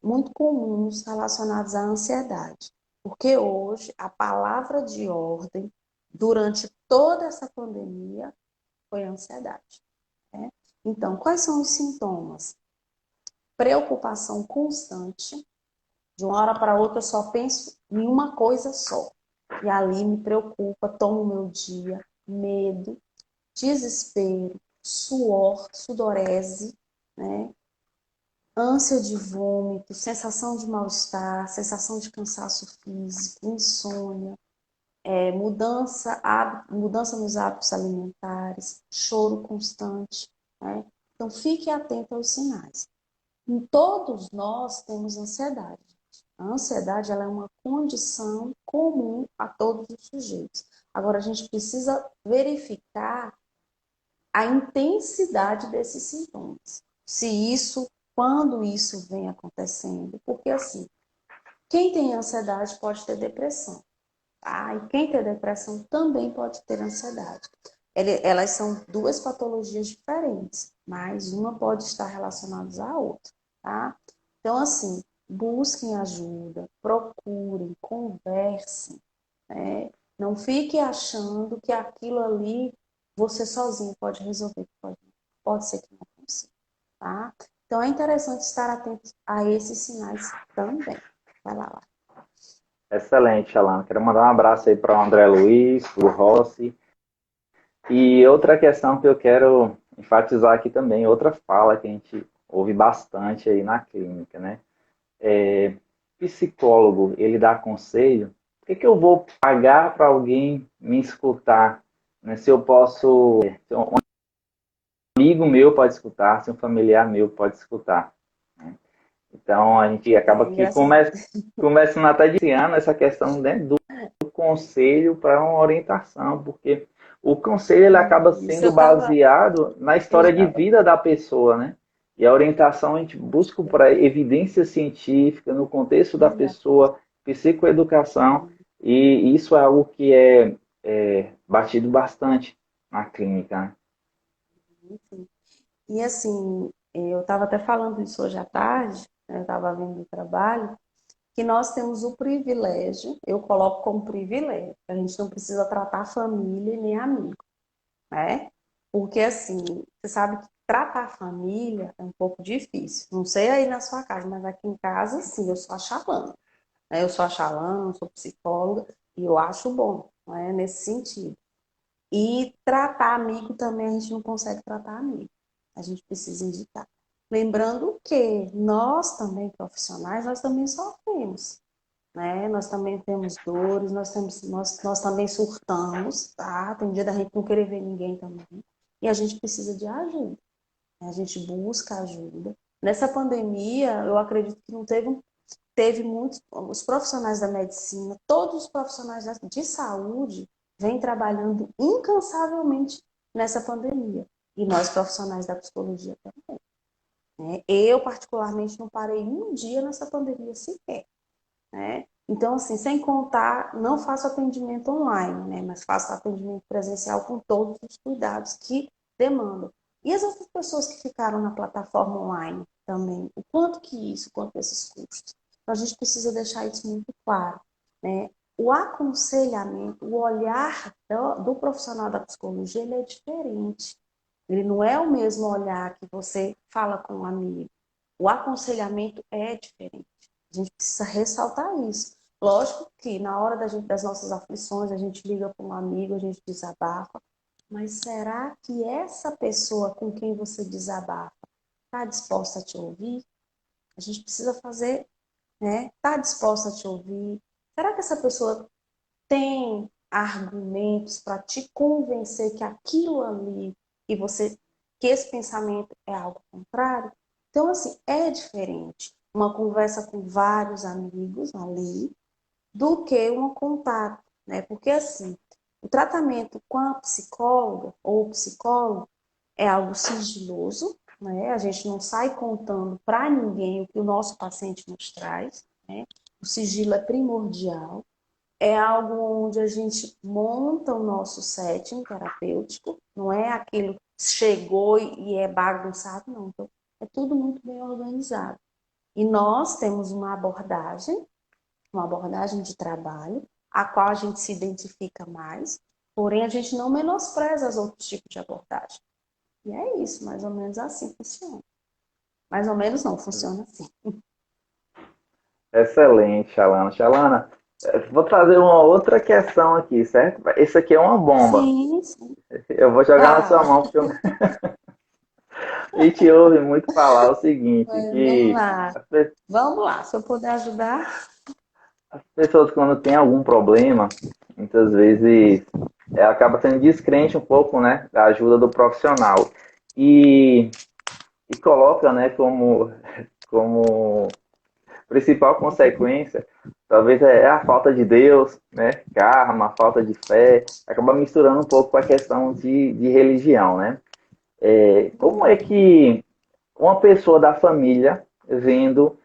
muito comuns relacionados à ansiedade. Porque hoje a palavra de ordem, durante toda essa pandemia, foi a ansiedade. Né? Então, quais são os sintomas? Preocupação constante. De uma hora para outra eu só penso em uma coisa só. E ali me preocupa, tomo o meu dia, medo, desespero, suor, sudorese, né? Ânsia de vômito, sensação de mal-estar, sensação de cansaço físico, insônia, mudança nos hábitos alimentares, choro constante. Né? Então, fique atento aos sinais. Todos nós temos ansiedade. A ansiedade ela é uma condição comum a todos os sujeitos. Agora, a gente precisa verificar a intensidade desses sintomas. Se isso, quando isso vem acontecendo, porque assim, quem tem ansiedade pode ter depressão, tá? E quem tem depressão também pode ter ansiedade. Elas são duas patologias diferentes, mas uma pode estar relacionada à outra, tá? Então, assim, busquem ajuda, procurem, conversem, né? Não fique achando que aquilo ali você sozinho pode resolver, pode ser que não consiga, tá? Então, é interessante estar atento a esses sinais também. Vai lá. Excelente, Alana. Quero mandar um abraço aí para o André Luiz, para o Rossi. E outra questão que eu quero enfatizar aqui também, outra fala que a gente ouve bastante aí na clínica, né? Psicólogo, ele dá conselho, por que eu vou pagar para alguém me escutar? Né? Se eu posso, se um amigo meu pode escutar, se um familiar meu pode escutar. Né? Então a gente É acaba que engraçado. começando até de ano essa questão, né, do conselho para uma orientação, porque o conselho ele acaba Isso sendo eu estava. baseado na Eu história de tava. vida da pessoa, né? E a orientação a gente busca para evidência científica, no contexto da pessoa, psicoeducação, e isso é algo que é batido bastante na clínica, né? E assim, eu estava até falando isso hoje à tarde, né, eu estava vendo o trabalho, que nós temos o privilégio, eu coloco como privilégio, a gente não precisa tratar família nem amigo, né? Porque assim, você sabe que tratar a família é um pouco difícil. Não sei aí na sua casa, mas aqui em casa, sim, eu sou a xalã, né? Eu sou a xalã, eu sou psicóloga, e eu acho bom, né, nesse sentido. E tratar amigo também a gente não consegue tratar amigo. A gente precisa indicar. Lembrando que nós também, profissionais, nós também sofremos, né? Nós também temos dores, nós também surtamos, tá? Tem dia da gente não querer ver ninguém também. E a gente precisa de ajuda, né? A gente busca ajuda. Nessa pandemia, eu acredito que não teve muitos, os profissionais da medicina, todos os profissionais de saúde vêm trabalhando incansavelmente nessa pandemia. E nós, profissionais da psicologia também. Né? Eu, particularmente, não parei um dia nessa pandemia sequer. Né? Então, assim, sem contar, não faço atendimento online, né? Mas faço atendimento presencial com todos os cuidados que demandam. E as outras pessoas que ficaram na plataforma online também, o quanto que isso, quanto esses custos? Então, a gente precisa deixar isso muito claro, né? O aconselhamento, o olhar do profissional da psicologia, ele é diferente. Ele não é o mesmo olhar que você fala com um amigo. O aconselhamento é diferente. A gente precisa ressaltar isso. Lógico que na hora das nossas aflições, a gente liga para um amigo, a gente desabafa, mas será que essa pessoa com quem você desabafa está disposta a te ouvir? A gente precisa fazer, né? Está disposta a te ouvir? Será que essa pessoa tem argumentos para te convencer que aquilo ali e você que esse pensamento é algo contrário? Então, assim, é diferente uma conversa com vários amigos ali do que um contato, né? Porque assim, o tratamento com a psicóloga ou psicólogo é algo sigiloso, né? A gente não sai contando para ninguém o que o nosso paciente nos traz, né? O sigilo é primordial. É algo onde a gente monta o nosso setting terapêutico, não é aquilo que chegou e é bagunçado, não. Então, é tudo muito bem organizado. E nós temos uma abordagem de trabalho, a qual a gente se identifica mais, porém a gente não menospreza os outros tipos de abordagem. E é isso, mais ou menos assim funciona. Mais ou menos não, funciona assim. Excelente, Alana. Alana, vou trazer uma outra questão aqui, certo? Esse aqui é uma bomba. Sim, sim. Eu vou jogar na sua Fala. mão, porque a gente ouve muito falar o seguinte, Vamos que lá. Vamos lá, se eu puder ajudar. as pessoas quando têm algum problema, muitas vezes acaba sendo descrente um pouco, né, da ajuda do profissional. E, e coloca, né, como principal consequência, talvez é a falta de Deus, né, karma, a falta de fé, acaba misturando um pouco com a questão de religião, né? Como é que uma pessoa da família, vendo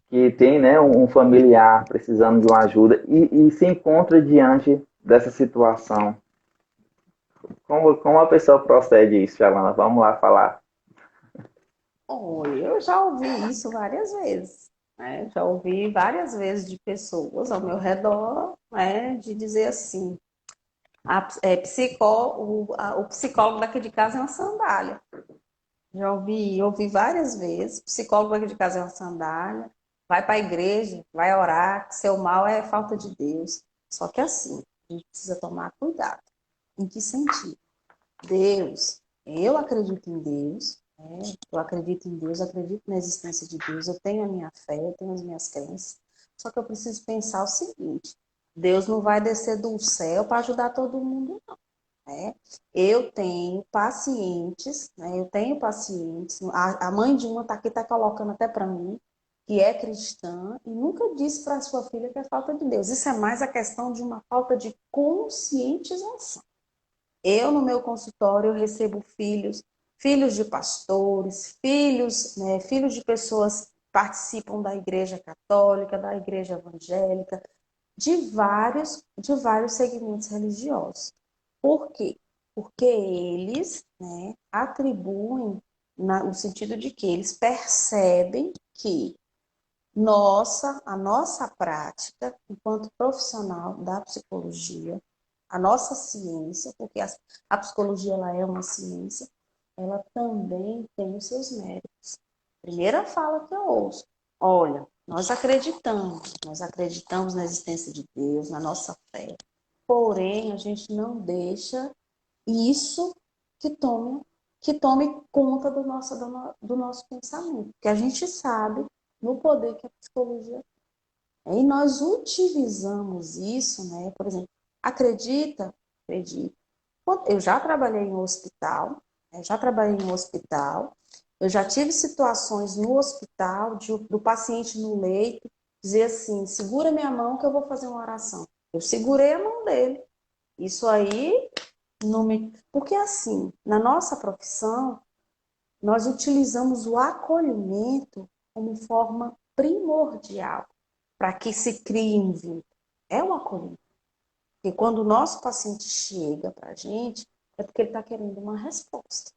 que tem, né, um familiar precisando de uma ajuda e se encontra diante dessa situação, como a pessoa procede isso, Alana? Vamos lá falar. Olha, eu já ouvi isso várias vezes, né? Já ouvi várias vezes de pessoas ao meu redor, né, de dizer assim, o psicólogo daqui de casa é uma sandália. Já ouvi várias vezes. Psicólogo aqui de casa é uma sandália. Vai para a igreja, vai orar, que seu mal é falta de Deus. Só que assim, a gente precisa tomar cuidado. Em que sentido? Deus, eu acredito em Deus, né? Eu acredito em Deus, acredito na existência de Deus, eu tenho a minha fé, eu tenho as minhas crenças. Só que eu preciso pensar o seguinte: Deus não vai descer do céu para ajudar todo mundo, não. Né? Eu tenho pacientes, a mãe de uma está aqui, está colocando até para mim, que é cristã, e nunca disse para a sua filha que é falta de Deus. Isso é mais a questão de uma falta de conscientização. Eu, no meu consultório, eu recebo filhos, filhos de pastores, filhos, né, filhos de pessoas que participam da igreja católica, da igreja evangélica, de vários segmentos religiosos. Por quê? Porque eles, né, atribuem, no sentido de que eles percebem que a nossa prática, enquanto profissional da psicologia, a nossa ciência, porque a psicologia ela é uma ciência, ela também tem os seus méritos. Primeira fala que eu ouço: olha, nós acreditamos na existência de Deus, na nossa fé, porém a gente não deixa isso que tome, que tome conta do nosso pensamento, porque a gente sabe no poder que a psicologia tem. E nós utilizamos isso, né? Por exemplo, acredita. Eu já trabalhei em um hospital, eu já tive situações no hospital do paciente no leito dizer assim: segura minha mão que eu vou fazer uma oração. Eu segurei a mão dele. Isso aí não me. Porque assim, na nossa profissão, nós utilizamos o acolhimento como forma primordial para que se crie um vínculo. É o acolhimento. Porque quando o nosso paciente chega para a gente, é porque ele está querendo uma resposta.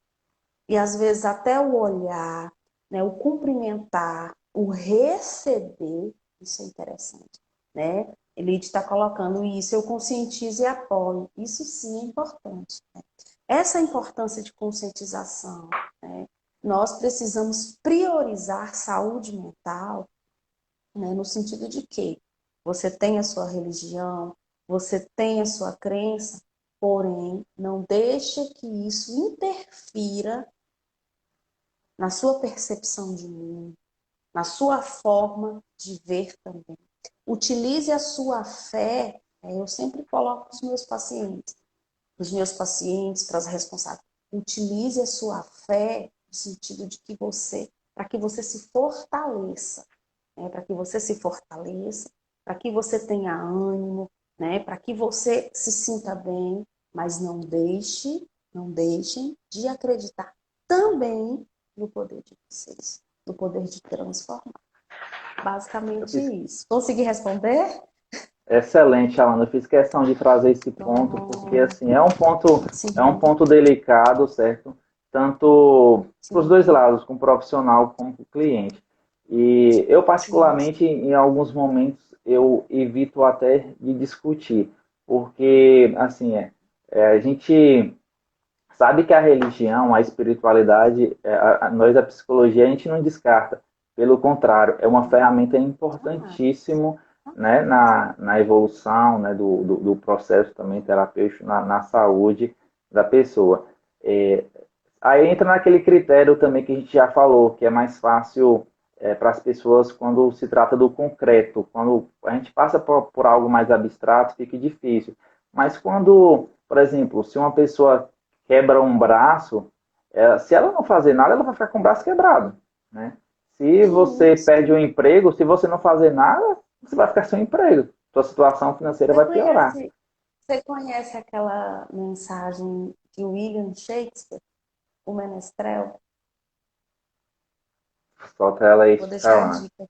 E às vezes até o olhar, né, o cumprimentar, o receber, isso é interessante, né? Ele está colocando isso, eu conscientizo e apoio. Isso sim é importante. Né? Essa importância de conscientização, né? Nós precisamos priorizar saúde mental, né, no sentido de que você tem a sua religião, você tem a sua crença, porém, não deixe que isso interfira na sua percepção de mundo, na sua forma de ver também. Utilize a sua fé, eu sempre coloco os meus pacientes, para as responsáveis, utilize a sua fé no sentido de que para que você se fortaleça, né? Para que você se fortaleça, para que você tenha ânimo, né? Para que você se sinta bem, mas não deixem de acreditar também no poder de vocês, no poder de transformar. Eu Basicamente fiz isso. Consegui responder? excelente, Alana. Eu fiz questão de trazer esse ponto porque Pronto. assim é um Sim, ponto delicado, certo? Tanto para os dois sim, lados, com o profissional como com o cliente. E eu sim. particularmente, em alguns momentos, eu evito até de discutir, porque assim a gente sabe que a religião, a espiritualidade, nós da psicologia a gente não descarta. Pelo contrário, é uma ferramenta Ah, importantíssima, né, na evolução, né, do processo também terapêutico, na saúde da pessoa. É, aí entra naquele critério também que a gente já falou, que é mais fácil para as pessoas quando se trata do concreto. Quando a gente passa por algo mais abstrato, fica difícil. Mas quando, por exemplo, se uma pessoa quebra um braço, se ela não fazer nada, ela vai ficar com o braço quebrado, né? Se você isso. perde o emprego, se você não fazer nada, você vai ficar sem emprego. Sua situação financeira Você vai piorar. conhece, você conhece aquela mensagem de William Shakespeare, o Menestrel? Solta ela aí, Vou deixar a Alana. dica.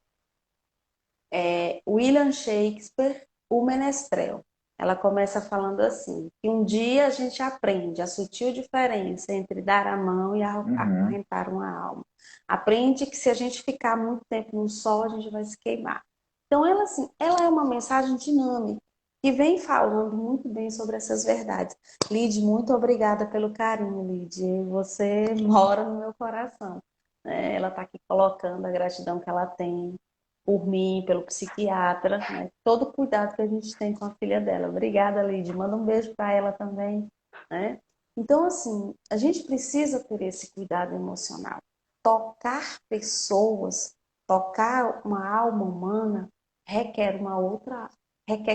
William Shakespeare, o Menestrel. Ela começa falando assim, que um dia a gente aprende a sutil diferença entre dar a mão e Uhum. acorrentar uma alma. Aprende que se a gente ficar muito tempo no sol, a gente vai se queimar. Então, ela, assim, ela é uma mensagem dinâmica. que vem falando muito bem sobre essas verdades. Lide, muito obrigada pelo carinho, Lide. Você mora no meu coração. Né? Ela está aqui colocando a gratidão que ela tem por mim, pelo psiquiatra, né? Todo o cuidado que a gente tem com a filha dela. Obrigada, Lide. Manda um beijo para ela também. Né? Então, assim, a gente precisa ter esse cuidado emocional. Tocar pessoas, tocar uma alma humana, requer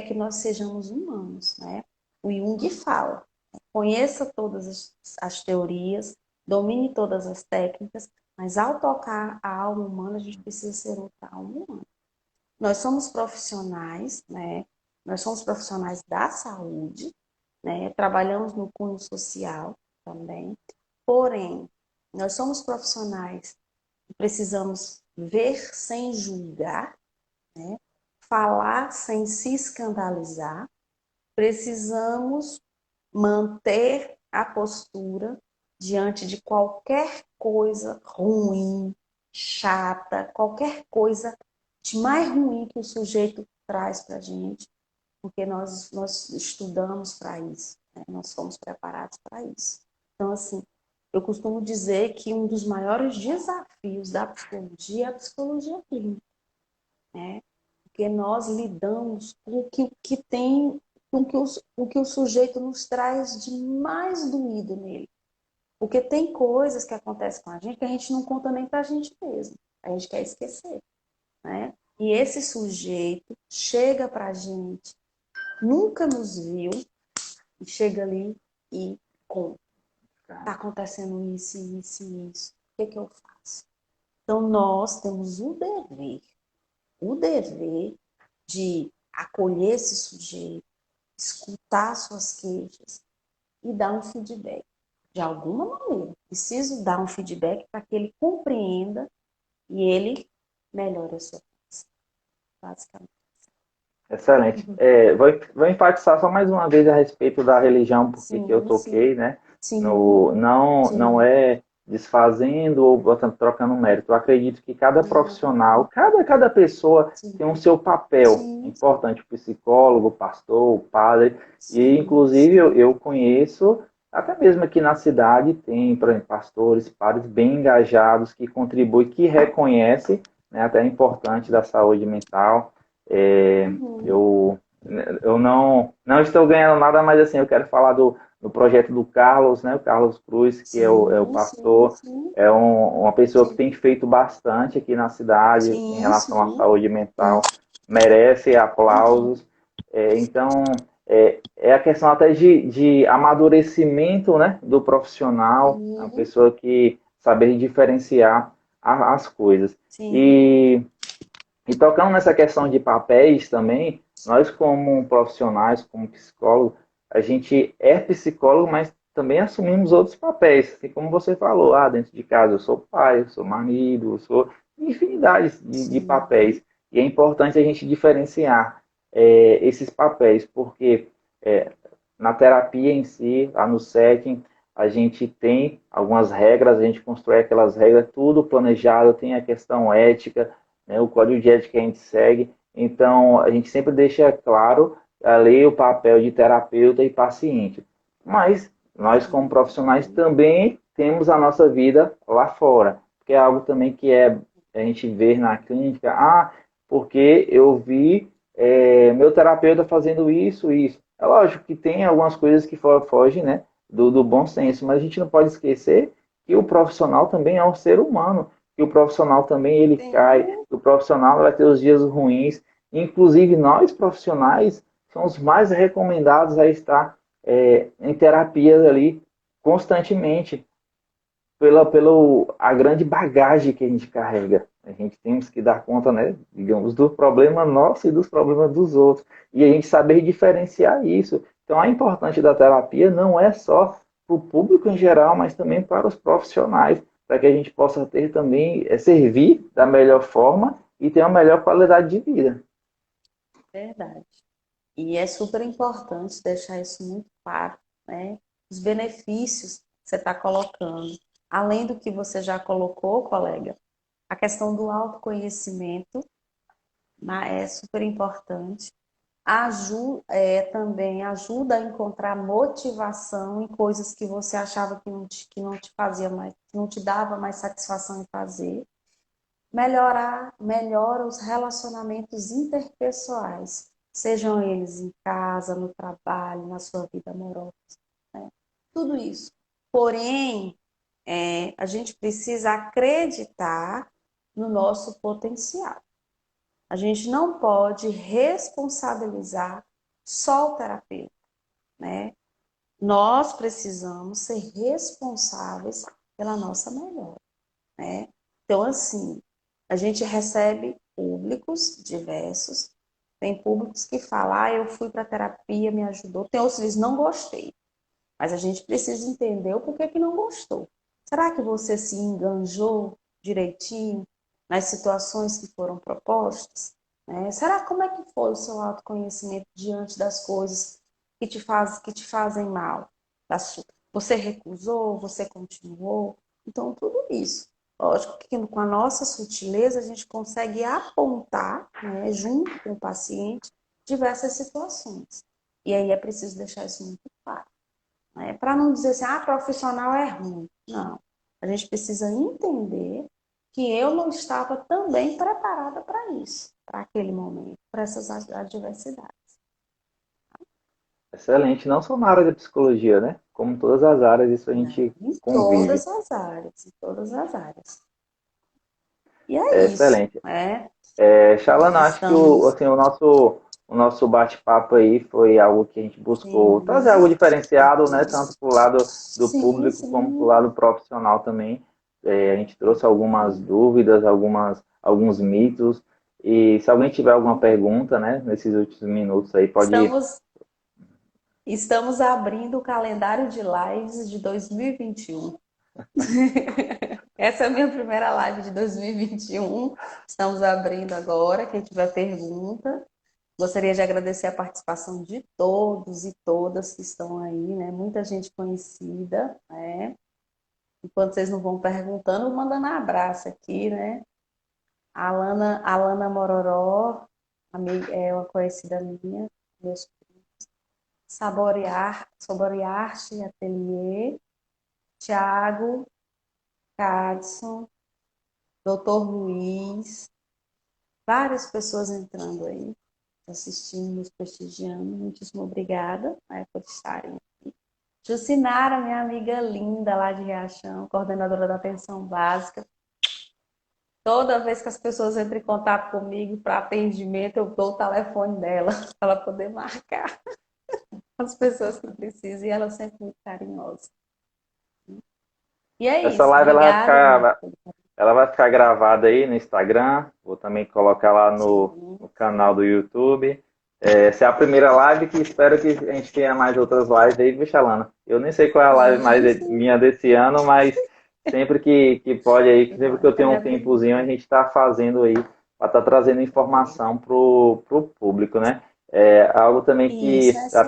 que nós sejamos humanos, né? O Jung fala, conheça todas as teorias, domine todas as técnicas, mas ao tocar a alma humana, a gente precisa ser outra alma humana. Nós somos profissionais, né? Nós somos profissionais da saúde, né? Trabalhamos no cunho social também, porém, nós somos profissionais que precisamos ver sem julgar, né? Falar sem se escandalizar, precisamos manter a postura diante de qualquer coisa ruim, chata, qualquer coisa de mais ruim que o sujeito traz para a gente, porque nós estudamos para isso, né? Nós fomos preparados para isso. Então, assim, eu costumo dizer que um dos maiores desafios da psicologia é a psicologia clínica, né? Porque nós lidamos com o que tem, com o que o sujeito nos traz de mais doído nele. Porque tem coisas que acontecem com a gente que a gente não conta nem pra gente mesmo. A gente quer esquecer, né? E esse sujeito chega pra gente, nunca nos viu, e chega ali e conta. Tá acontecendo isso, isso e isso. O que eu faço? Então, nós temos o dever de acolher esse sujeito, escutar suas queixas e dar um feedback. De alguma maneira, preciso dar um feedback para que ele compreenda e ele melhore a sua vida, basicamente. Excelente. Vou enfatizar só mais uma vez a respeito da religião, porque que eu Sim, sim, toquei, né? sim, Não sim. é desfazendo ou botando, trocando mérito. Eu acredito que cada profissional, cada pessoa tem um Sim, seu papel sim, importante, o psicólogo, o pastor, o padre, e sim, inclusive eu conheço, até mesmo aqui na cidade, tem, por exemplo, pastores, padres bem engajados, que contribuem, que reconhecem, né, até a importância da saúde mental. É, uhum. eu, eu não estou ganhando nada, mas assim, eu quero falar do projeto do Carlos, né? O Carlos Cruz, que é o Sim, sim, pastor, sim, uma pessoa que sim, tem feito bastante aqui na cidade em sim, relação à sim, saúde sim. mental, merece Uhum. aplausos. Então, é a questão até de amadurecimento, né, do profissional, a Sim, pessoa que saber diferenciar as coisas. sim, E tocando nessa questão de papéis também, nós como profissionais, como psicólogo, a gente é psicólogo, mas também assumimos outros papéis. Assim como você falou, dentro de casa eu sou pai, eu sou marido, eu sou infinidade de sim, papéis. E é importante a gente diferenciar esses papéis, porque é, na terapia em si, lá no setting, a gente tem algumas regras, a gente constrói aquelas regras, tudo planejado, tem a questão ética, né, o código de ética que a gente segue. Então, a gente sempre deixa claro ali o papel de terapeuta e paciente. Mas nós, como profissionais, sim, também temos a nossa vida lá fora, porque é algo também que a gente vê na clínica, porque eu vi meu terapeuta fazendo isso, isso. É lógico que tem algumas coisas que fogem, né, do bom senso, mas a gente não pode esquecer que o profissional também é um ser humano, que o profissional também ele cai, sim. o profissional vai ter os dias ruins. Inclusive, nós profissionais somos mais recomendados a estar em terapias ali constantemente, pela a grande bagagem que a gente carrega. A gente temos que dar conta, né, digamos, do problema nosso e dos problemas dos outros. E a gente saber diferenciar isso. Então, a importância da terapia não é só para o público em geral, mas também para os profissionais, para que a gente possa ter também, servir da melhor forma e ter uma melhor qualidade de vida. Verdade. E é super importante deixar isso muito claro, né? Os benefícios que você está colocando. Além do que você já colocou, colega, a questão do autoconhecimento, né, é super importante. também ajuda a encontrar motivação em coisas que você achava que não te fazia mais, que não te dava mais satisfação em fazer. Melhora os relacionamentos interpessoais, sejam eles em casa, no trabalho, na sua vida amorosa, né? Tudo isso. Porém, a gente precisa acreditar no nosso potencial. A gente não pode responsabilizar só o terapeuta, né? Nós precisamos ser responsáveis pela nossa melhora, né? Então, assim, a gente recebe públicos diversos. Tem públicos que falam, eu fui para terapia, me ajudou. Tem outros que dizem, não gostei. Mas a gente precisa entender o porquê que não gostou. Será que você se enganjou direitinho nas situações que foram propostas? Né? Será como é que foi o seu autoconhecimento diante das coisas que te fazem mal? Você recusou? Você continuou? Então, tudo isso. Lógico que com a nossa sutileza a gente consegue apontar, né, junto com o paciente, diversas situações. E aí é preciso deixar isso muito claro. Né? Para não dizer assim, profissional é ruim. Não. A gente precisa entender que eu não estava também preparada para isso, para aquele momento, para essas adversidades. Excelente, não só na área da psicologia, né? Como em todas as áreas, isso a Não, gente em convive. todas as áreas, em todas as áreas. E é É isso, excelente. né? Shalana, acho que Estamos, assim, o nosso bate-papo aí foi algo que a gente buscou trazer sim, algo diferenciado, né? Tanto para o lado do sim, público como para o sim. lado profissional também. A gente trouxe algumas dúvidas, alguns mitos. E se alguém tiver alguma pergunta, né, nesses últimos minutos aí, pode. Estamos, estamos abrindo o calendário de lives de 2021. Essa é a minha primeira live de 2021. Estamos abrindo agora. Quem tiver pergunta, gostaria de agradecer a participação de todos e todas que estão aí, né? Muita gente conhecida, né? Enquanto vocês não vão perguntando, vou mandando um abraço aqui, né? Alana Mororó, amiga, é uma conhecida minha, meus Saborearte Atelier, Tiago, Cadson, Doutor Luiz, várias pessoas entrando aí, assistindo, nos prestigiando. Muitíssimo obrigada, né, por estarem aqui. Jucinara, minha amiga linda lá de Riachão, coordenadora da atenção básica. Toda vez que as pessoas entram em contato comigo para atendimento, eu dou o telefone dela para ela poder marcar as pessoas que precisam, e ela é sempre muito carinhosa. E é Essa isso, live obrigada, amiga. ela vai ficar gravada aí no Instagram. Vou também colocar lá Sim. no canal do YouTube. Essa é a primeira live que espero que a gente tenha mais outras lives aí, viu, Xalana? Eu nem sei qual é a live Sim, minha sim. desse ano, mas sempre que pode aí, sempre que eu tenho Pode um tempozinho, a gente está fazendo aí para estar trazendo informação para o público, né? Algo também Isso, que essa.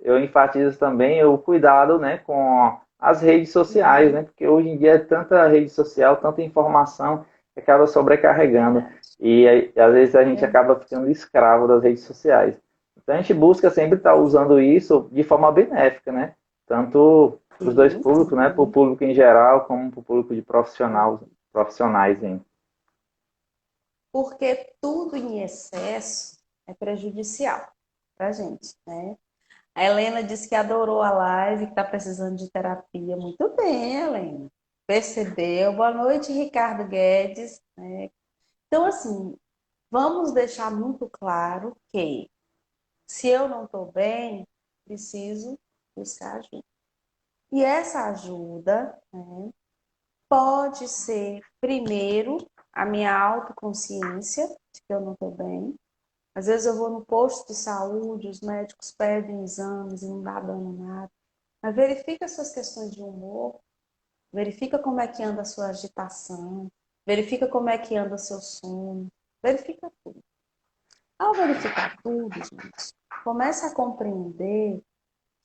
eu enfatizo também o cuidado, né, com as redes sociais, né? Porque hoje em dia é tanta rede social, tanta informação que acaba sobrecarregando. Verdade. E às vezes a gente Verdade. acaba ficando escravo das redes sociais. Então a gente busca sempre estar usando isso de forma benéfica, né? Tanto para os dois Sim, públicos, né? Para o sim. público em geral, como para o público de profissionais, hein? Porque tudo em excesso é prejudicial para a gente, né? A Helena disse que adorou a live, que está precisando de terapia. Muito bem, Helena. Percebeu. Boa noite, Ricardo Guedes. Né? Então, assim, vamos deixar muito claro que se eu não estou bem, preciso buscar ajuda. E essa ajuda, né, pode ser, primeiro, a minha autoconsciência de que eu não estou bem. Às vezes eu vou no posto de saúde, os médicos pedem exames e não dá dando nada. Mas verifica as suas questões de humor, verifica como é que anda a sua agitação, verifica como é que anda o seu sono, verifica tudo. Ao verificar tudo, gente, comece a compreender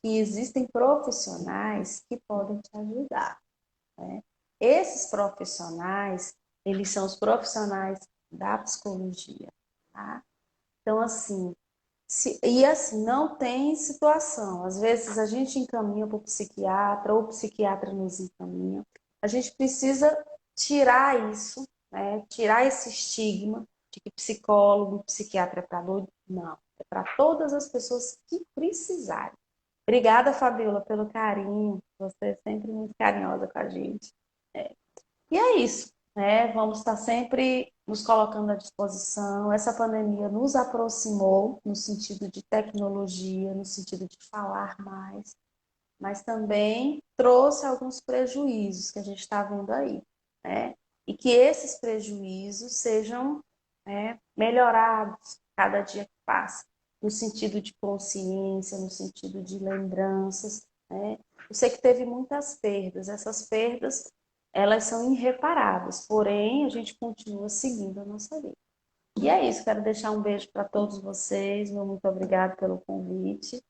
que existem profissionais que podem te ajudar, né? Esses profissionais, eles são os profissionais da psicologia, tá? Então, assim, E assim, não tem situação. Às vezes a gente encaminha para o psiquiatra, ou o psiquiatra nos encaminha. A gente precisa tirar isso, né? Tirar esse estigma de que psicólogo, psiquiatra é para doido. Não, é para todas as pessoas que precisarem. Obrigada, Fabiola, pelo carinho. Você é sempre muito carinhosa com a gente. E é isso, né? Vamos estar sempre nos colocando à disposição. Essa pandemia nos aproximou no sentido de tecnologia, no sentido de falar mais, mas também trouxe alguns prejuízos que a gente está vendo aí, né? E que esses prejuízos sejam, né, melhorados cada dia que passa, no sentido de consciência, no sentido de lembranças, né? Eu sei que teve muitas perdas, essas perdas elas são irreparáveis, porém a gente continua seguindo a nossa vida. E é isso, quero deixar um beijo para todos vocês, meu muito obrigado pelo convite.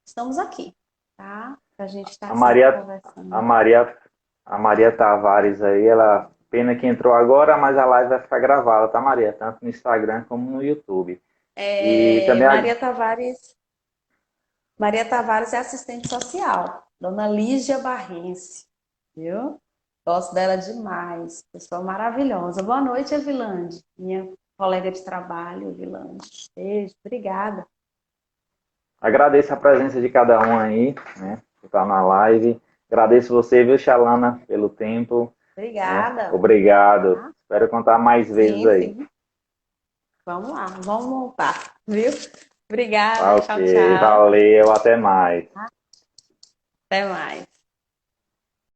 Estamos aqui, tá? Para a gente A estar sempre Maria, a conversando. Maria, a Maria Tavares aí, ela, pena que entrou agora, mas a live vai ficar gravada, tá, Maria? Tanto no Instagram como no YouTube. E É, também Maria Tavares é assistente social, Dona Lígia Barrense, viu? Gosto dela demais, pessoa maravilhosa. Boa noite, Evilande, minha colega de trabalho, Evilande. Beijo, obrigada. agradeço a presença de cada um aí, né, que tá na live. Agradeço você, viu, Xalana, pelo tempo, né? Obrigada. Obrigado. Tá? Espero contar mais vezes Sim, aí. sim. Vamos lá, vamos montar, viu? Tá Obrigada, ok, tchau, tchau. valeu, até mais. Até mais.